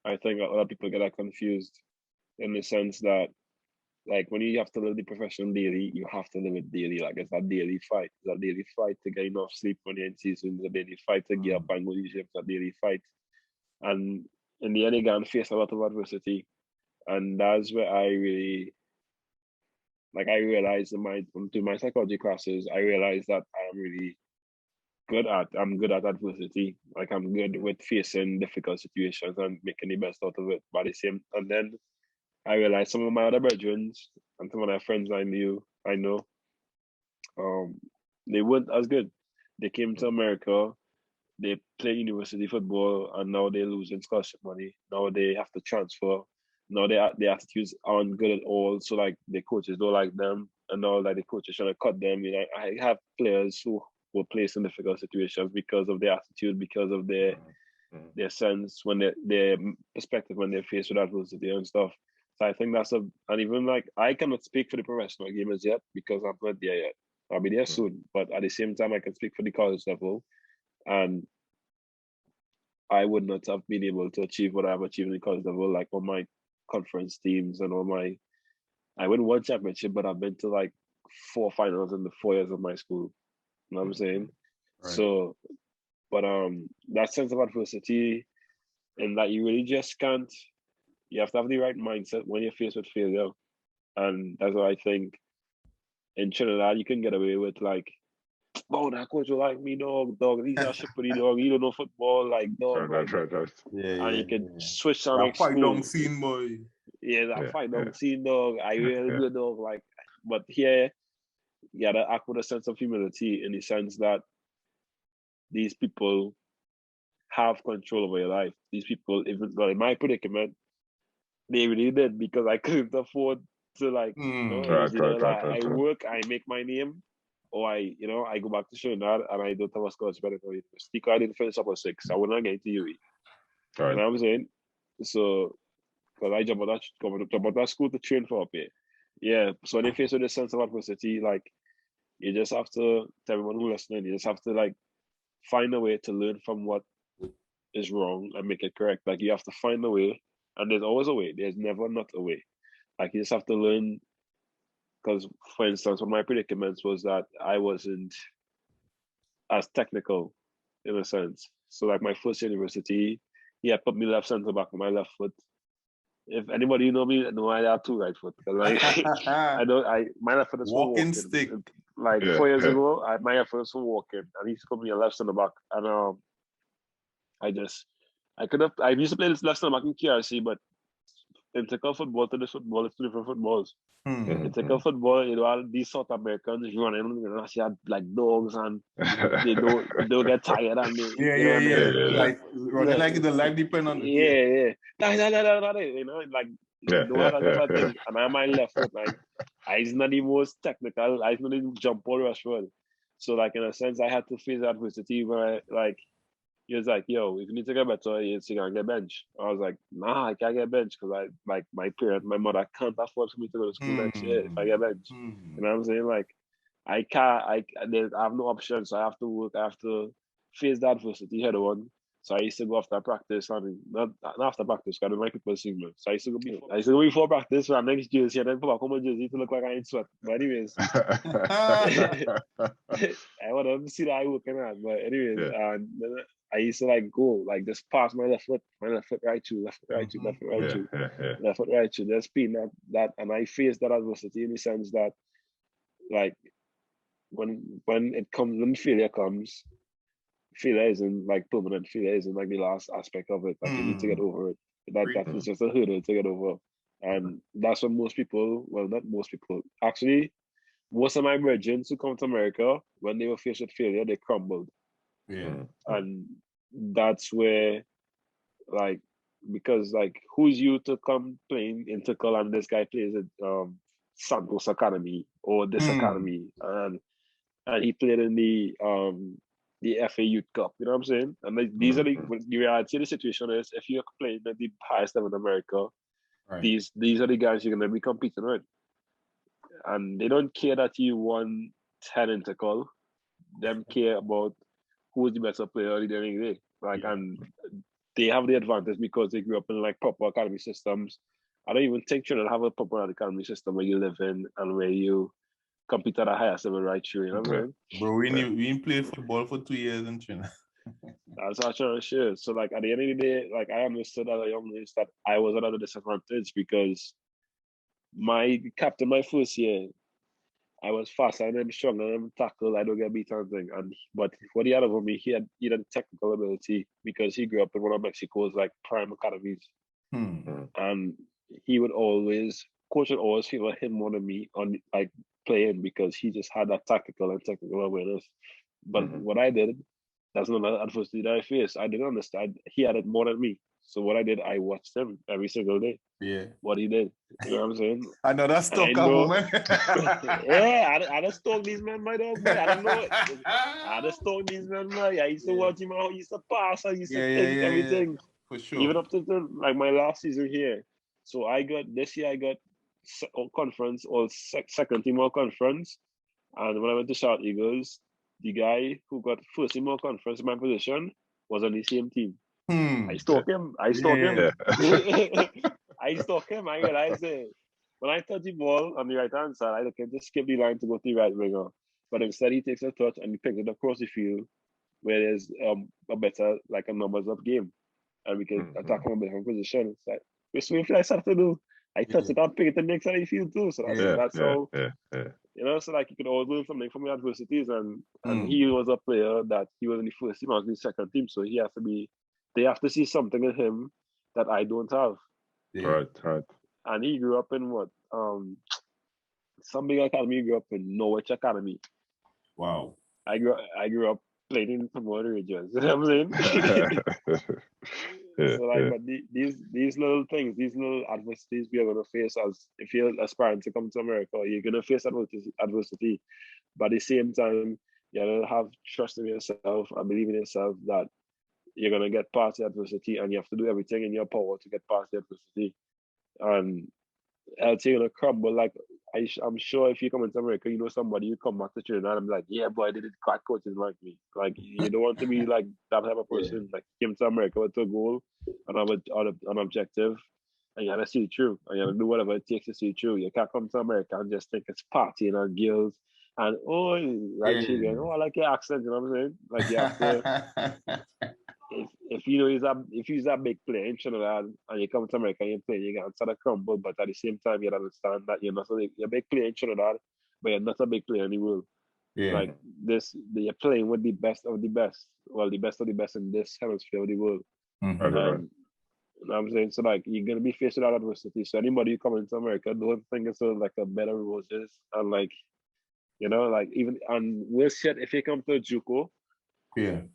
I think a lot of people get that confused in the sense that, like, when you have to live the profession daily, you have to live it daily. Like, it's a daily fight. It's a daily fight to get enough sleep when you're in season. It's a daily fight to get up and go to the gym. It's a daily fight. And in the end, you can face a lot of adversity. And that's where I really like I realized through my psychology classes, I realized that I'm good at adversity. Like I'm good with facing difficult situations and making the best out of it. But the same, and then I realized some of my other brethren and some of my friends I know, they weren't as good. They came to America, they play university football, and now they're losing scholarship money. Now they have to transfer. Now their attitudes aren't good at all. So like the coaches don't like them, and now like the coaches trying to cut them. You know, I have players who were placed in difficult situations because of their attitude, because of their sense when their perspective when they're faced with adversity and stuff. So I think and even like I cannot speak for the professional gamers yet because I'm not there yet. I'll be there soon, but at the same time I can speak for the college level, and I would not have been able to achieve what I've achieved in the college level, like on my conference teams and I win one championship, but I've been to like 4 finals in the 4 years of my school. You know what I'm saying? Right. So, but that sense of adversity and that you really just can't, you have to have the right mindset when you're faced with failure. And that's what I think in Trinidad, you can get away with like, oh, that coach will like me, dog. These are shippity, dog. You don't know football, like, dog. Right. And you can switch on like fight down scene, boy. Yeah, that fight down scene, dog. I really good, dog. Like, but here, you gotta act with a sense of humility in the sense that these people have control over your life. These people, even well, in my predicament, they really did because I couldn't afford to like, I work, I make my name, or I go back to Trinidad and I don't have a scholarship at the university. I didn't finish up at 6. I would not get to UE. Right. You know what I'm saying? So, because I jump out that school to train for a pay. Yeah. So when they face with this sense of adversity, like you just have to, everyone who's listening, you just have to like find a way to learn from what is wrong and make it correct. Like you have to find a way, and there's always a way. There's never not a way. Like you just have to learn. Because, for instance, one of my predicaments was that I wasn't as technical in a sense. So, like my first university, put me left center back on my left foot. If anybody know me, know I have 2 right foot. Like my left foot is for walking. Stick. Like 4 years ago, my left foot was for walking, and he used to put me a left center back, and I used to play this left center back in KRC, but in tackle football to this football, it's 2 different footballs. In tackle football, all these South Americans running, you have like dogs, and they don't get tired, and like running like the life depend on it. Thing. And I'm my left foot, like I's not the most technical, I's not the jump ball rush well. So like in a sense, I had to face adversity where like he was like, yo, if you need to get better, you're gonna get bench. I was like, nah, I can't get bench because I like my mother can't afford for me to go to school next year if I get bench. You know what I'm saying? Like I have no option, so I have to work, I have to face that adversity head on. So I used to go after practice, and not after practice, because I don't like people seeing me. So I used to go before practice for next jersey, and then put back on my jersey to look like I ain't sweat. But anyways, I want them to see that I working hard. But anyways, I used to like go like just pass my left foot right through, left foot right through, just speed that, and I faced that adversity in the sense that like when failure comes, failure isn't like permanent. Failure isn't like the last aspect of it. Like you need to get over it. That is just a hurdle to get over, and that's what most people. Well, not most people. Actually, most of my brethren who come to America, when they were faced with failure, they crumbled. Yeah, and that's where, like, because like who's you to come playing in Tickle and this guy plays at Santos Academy or this academy, and he played in the FA Youth Cup, you know what I'm saying? And like, these are the reality of the situation is if you're playing at the highest level in America, these are the guys you're gonna be competing with. And they don't care that you won 10 in Tickle. Them care about who's the better player at the end of the day. Like, and they have the advantage because they grew up in like proper academy systems. I don't even think Trinidad have a proper academy system where you live in and where you compete at a highest level right through, you know what I'm saying? Bro, we played football for 2 years in Trinidad. That's actually sure. So like at the end of the day, like I understood at a young age that I was at a disadvantage because my captain my first year, I was faster and I'm stronger and I'm tackle, I don't get beat and thing. But what he had over me, he had technical ability because he grew up in one of Mexico's like prime academies. And he would always coach would always favor him more than me on like playing because he just had that tactical and technical awareness. But what I did, that's not an adversity that I faced. I didn't understand. He had it more than me. So what I did, I watched him every single day. Yeah. What he did. You know what I'm saying? Another stalker woman. Yeah, I just stalk these men, my dog. Boy. I don't know. I just stalk these men, man. I used to watch him out. He used to pass. I used to think everything. For sure. Even up to like my last season here. So this year I got all conference or second team all conference. And when I went to Charlotte Eagles, the guy who got first team all conference in my position was on the same team. I stalk him. I stalk him. I stalk him. I realized it. When I touch the ball on the right hand side, I can just skip the line to go to the right winger. But instead, he takes a touch and he picks it across the field where there's a better, like a numbers up game. And we can attack from a different position. It's like, which way I have to do? I touch it and pick it the next side of the field too. So that's how, you know, so like you could always learn something from the adversities. And he was a player that he was in the first team, I was in the second team. So they have to see something in him that I don't have. Right. And he grew up in what? Some big academy. He grew up in Norwich Academy. Wow. I grew up playing in some other regions. You know what I'm saying? But these little things, these little adversities we are gonna face as if you're aspiring to come to America, you're gonna face adversity. But at the same time, you gotta have trust in yourself and believe in yourself that you're gonna get past the adversity, and you have to do everything in your power to get past the adversity. And LT gonna crumble. Like I'm sure if you come into America, you know somebody, you come back to Trinidad and be like, yeah, boy, they did crack coaches like me. Like you don't want to be like that type of person. Like came to America with a goal and have an objective, and you gotta see it through, and you gotta do whatever it takes to see it through. You can't come to America and just think it's partying and girls and I like your accent. You know what I'm saying? Like you have to. If you know he's a big player in Trinidad and you come to America and you play, you can sort of crumble, but at the same time you understand that you're a big player in Trinidad, but you're not a big player in the world. Like you're playing with the best of the best. Well, the best of the best in this hemisphere of the world. You know what I'm saying? So like you're gonna be faced with that adversity. So anybody who comes into America, don't think it's like a bed of roses and like, you know, like even and worse yet, if you come to JUCO.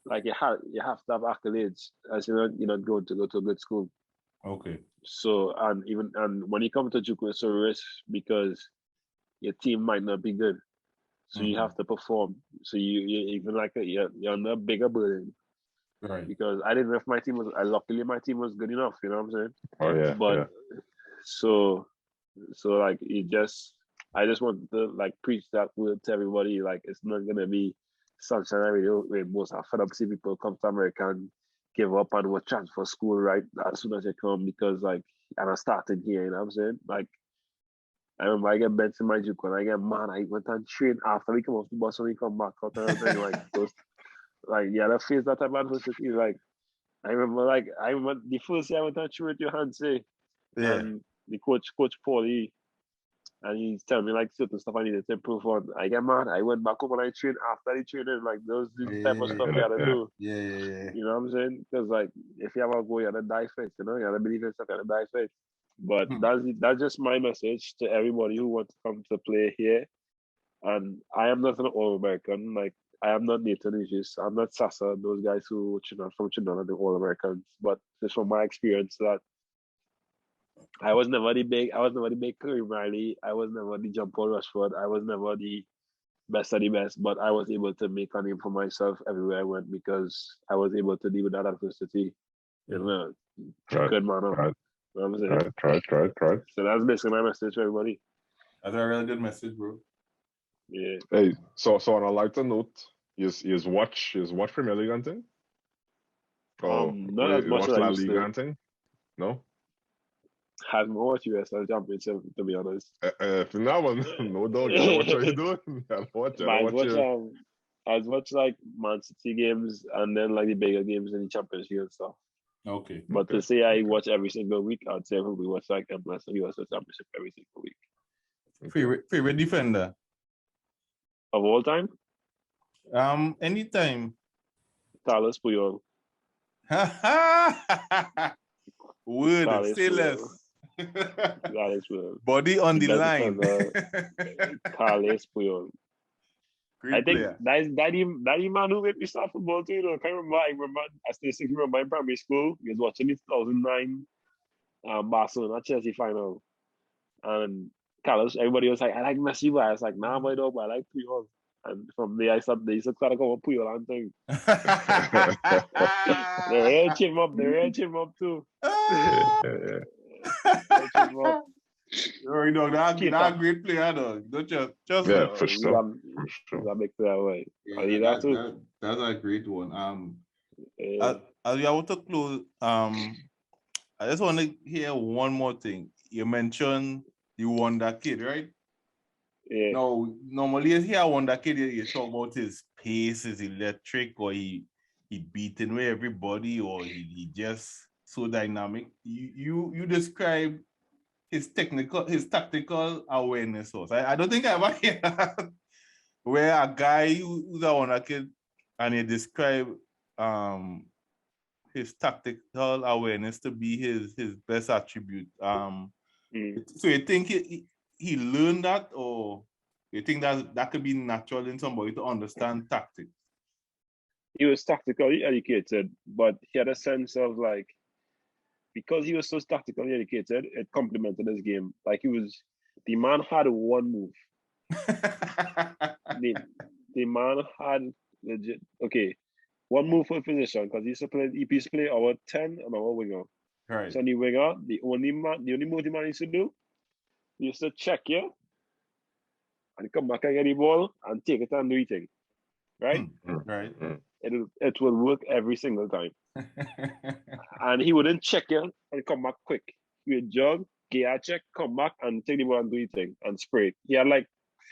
Like you have to have accolades as you know go to a good school. Okay. So and when you come to JUCO, it's a risk because your team might not be good. So you have to perform. So you even like you're under a bigger burden. Right. Because I didn't know if my team was luckily my team was good enough, you know what I'm saying? Oh yeah. But so like I just want to like preach that word to everybody, like it's not gonna be sunshine and rainbows. I fed up to see people come to America and give up and would transfer school right as soon as they come because like and I started here, you know what I'm saying? Like I remember I get bent in my juke and I get mad. I went and train after we come off the bus and we come back out and everything like those that face that type of adversity. Like I remember the first year I went and train with Johansson and the coach Paulie. And he's telling me like certain stuff I needed to improve on. I get mad. I went back home and I trained after the training. Like those type of stuff you gotta do. You know what I'm saying? Because like if you have a goal, you gotta die for it. You know, you gotta believe in yourself, you gotta die for it. But that's just my message to everybody who wants to come to play here. And I am not an All-American. Like I am not Nathan Regis. I'm not Sasa. Those guys who from Trinidad are the All-Americans. But just from my experience that. I was never the big Kareem Riley. I was never the John Paul Rushford. I was never the best of the best, but I was able to make a name for myself everywhere I went because I was able to deal with that adversity in a good manner. Right. You know what I'm saying? Right. So that's basically my message to everybody. That's a really good message, bro. Yeah. Hey, so on a lighter note, is watch Premier League and thing? Not as much as I used to. And thing? No? Has more USL Championship, to be honest. If no one, no dog, I know what you're doing. As much like Man City games and then like the bigger games in the Championship and stuff. Okay. But to say I watch every single week, I'd say we watch like MLS and USL Championship every single week. Favorite defender? Of all time? Anytime. Carlos Puyol. Word, Carlos say less. Carlos Puyol. Body on the Best line. defender, Carlos Puyol. Great I think player. that man who made me start football too. I can't remember. I still remember in primary school. We was watching the 2009 Barcelona Chelsea final, and Carlos. Everybody was like, "I like Messi," but I was like, "Nah, boy, dog, but I like Puyol." And from there, they used to start to call Puyol and thing. They real chin up. They real chin up too. You know, that great player, though. Don't just Yeah, for sure. He's a big player, right? Yeah, that's a great one. As we are about to close, I just want to hear one more thing. You mentioned the Wonder Kid, right? Yeah. Now, normally you hear Wonder Kid, you talk about his pace, his electric, or he beating away everybody, or he just so dynamic. You describe his tactical awareness. I don't think I ever hear that where a guy who's a Wonder Kid and he describe his tactical awareness to be his best attribute. So you think he learned that, or you think that could be natural in somebody to understand tactics? He was tactically educated, but he had a sense of like, because he was so tactically educated, it complemented his game. Like the man had one move. the man had legit, okay, one move for position, because he used to play our 10 and our winger. Right. So the winger, the only move the man used to do, he used to check you and come back and get the ball and take it and do it thing. Right? Right. It will work every single time. And he wouldn't check you and come back quick. He would jog, get a check, come back and take the ball and do it thing and spray it. He had like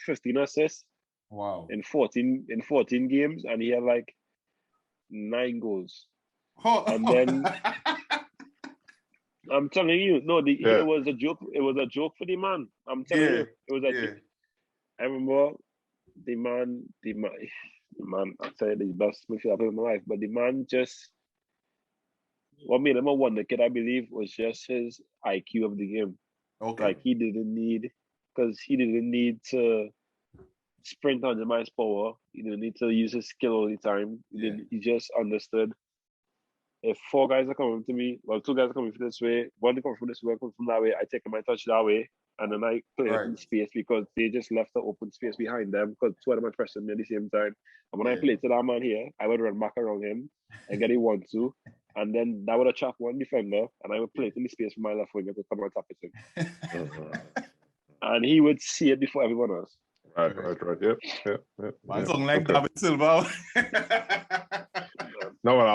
15 assists. Wow. In 14 games, and he had like 9 goals. And then I'm telling you, no, it was a joke. It was a joke for the man. I'm telling you, it was a joke. I remember the man. I'm telling you, the best midfielder I've played in my life. But the man just, what made him a wonder kid, I believe, was just his IQ of the game. Okay. Like he didn't need to sprint 100 miles per hour. He didn't need to use his skill all the time. He just understood. If 4 guys are coming to me, 2 guys are coming from this way, 1 to come from this way, 1 come from that way, I take my touch that way, and then I play it in space because they just left the open space behind them because 2 of them are pressing at the same time. And when I play to that man here, I would run back around him and get a 1-2, and then that would attract 1 defender, and I would play it in the space for my left winger to come and tap it in. And he would see it before everyone else. Right. Yep. Something like David Silva. No, but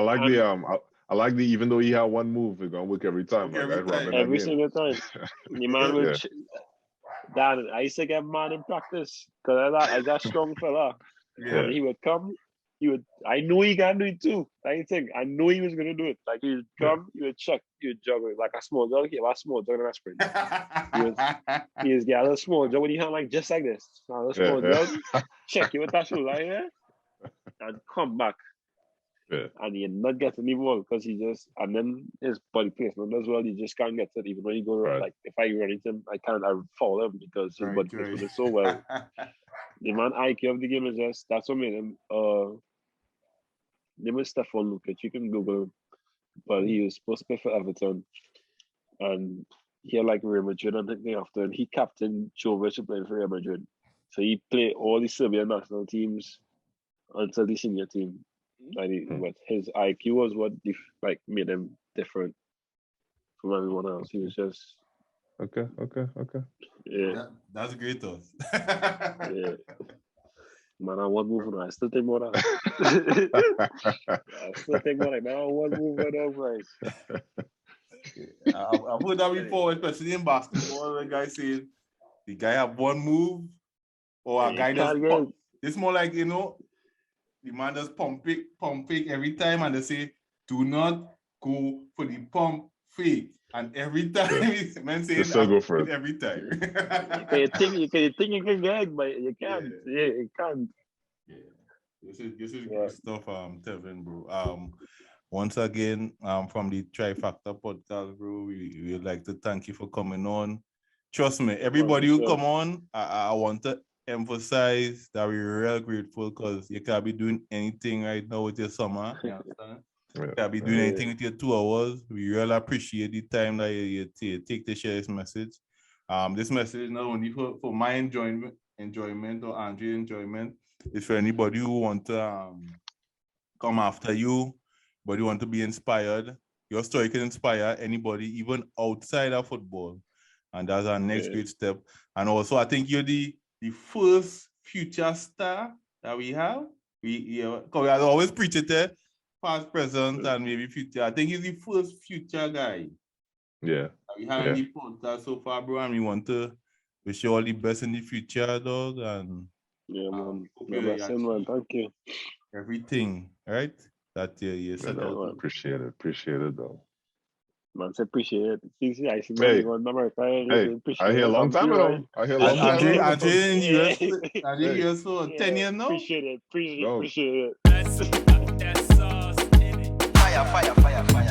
I like the even though he had one move, it's gonna work every time. Every single time. The man would. Dan, I used to get mad in practice because I got strong fella. And he would come. I know he can do it too. I know he was gonna do it. Like he would come, he would check, he would juggle like a small dog. He was a small dog in a sprint. He was get a small jog when he had like just like this. A small jog, check you with that shoulder here, and come back. Yeah. And he not getting the ball because and then his body placement as well, he just can't get it even when he go around. Like if I run into him, I follow him because his body placement is so well. The man IQ of the game is just, that's what made him, name is Stefan Lukic, you can Google him, but he was supposed to play for Everton, and he had like Real Madrid and everything after, and he captained Jovic playing for Real Madrid. So he played all the Serbian national teams until the senior team. And but his IQ was what made him different from everyone else. He was just Okay. yeah. That's great though. Yeah. Man, I one move I still think more that. I still think more man, I one move right. I've heard that before, especially in basketball. The guy saying the guy have one move, or a guy does. It's more like, the man does pump fake every time, and they say, do not go for the pump fake. And every time he's man saying still go for it. every time. You think you can get, but you can't. Yeah, you can't. Yeah. This is good stuff, Tevin, bro. Once again, from the Trifactor podcast, bro, we would like to thank you for coming on. Trust me, everybody who come on, I want to emphasize that we're real grateful because you can't be doing anything right now with your summer. You understand? You can't be doing anything with your 2 hours. We really appreciate the time that you take to share this message. This message is not only for my enjoyment or Andre's enjoyment. It's for anybody who want to come after you, but you want to be inspired. Your story can inspire anybody, even outside of football. And that's our next great step. And also, I think you're the first future star that we have. We always preach it there, past, present, and maybe future. I think he's the first future guy. Yeah. We have any podcast so far, bro, and we want to wish you all the best in the future, dog. And man. Man. Thank you. Everything, right? That you said. Appreciate it, dog. Man, I appreciate it. See, I see America. I hear a long time ago. Andre in US for 10 years now. Appreciate it. Fire.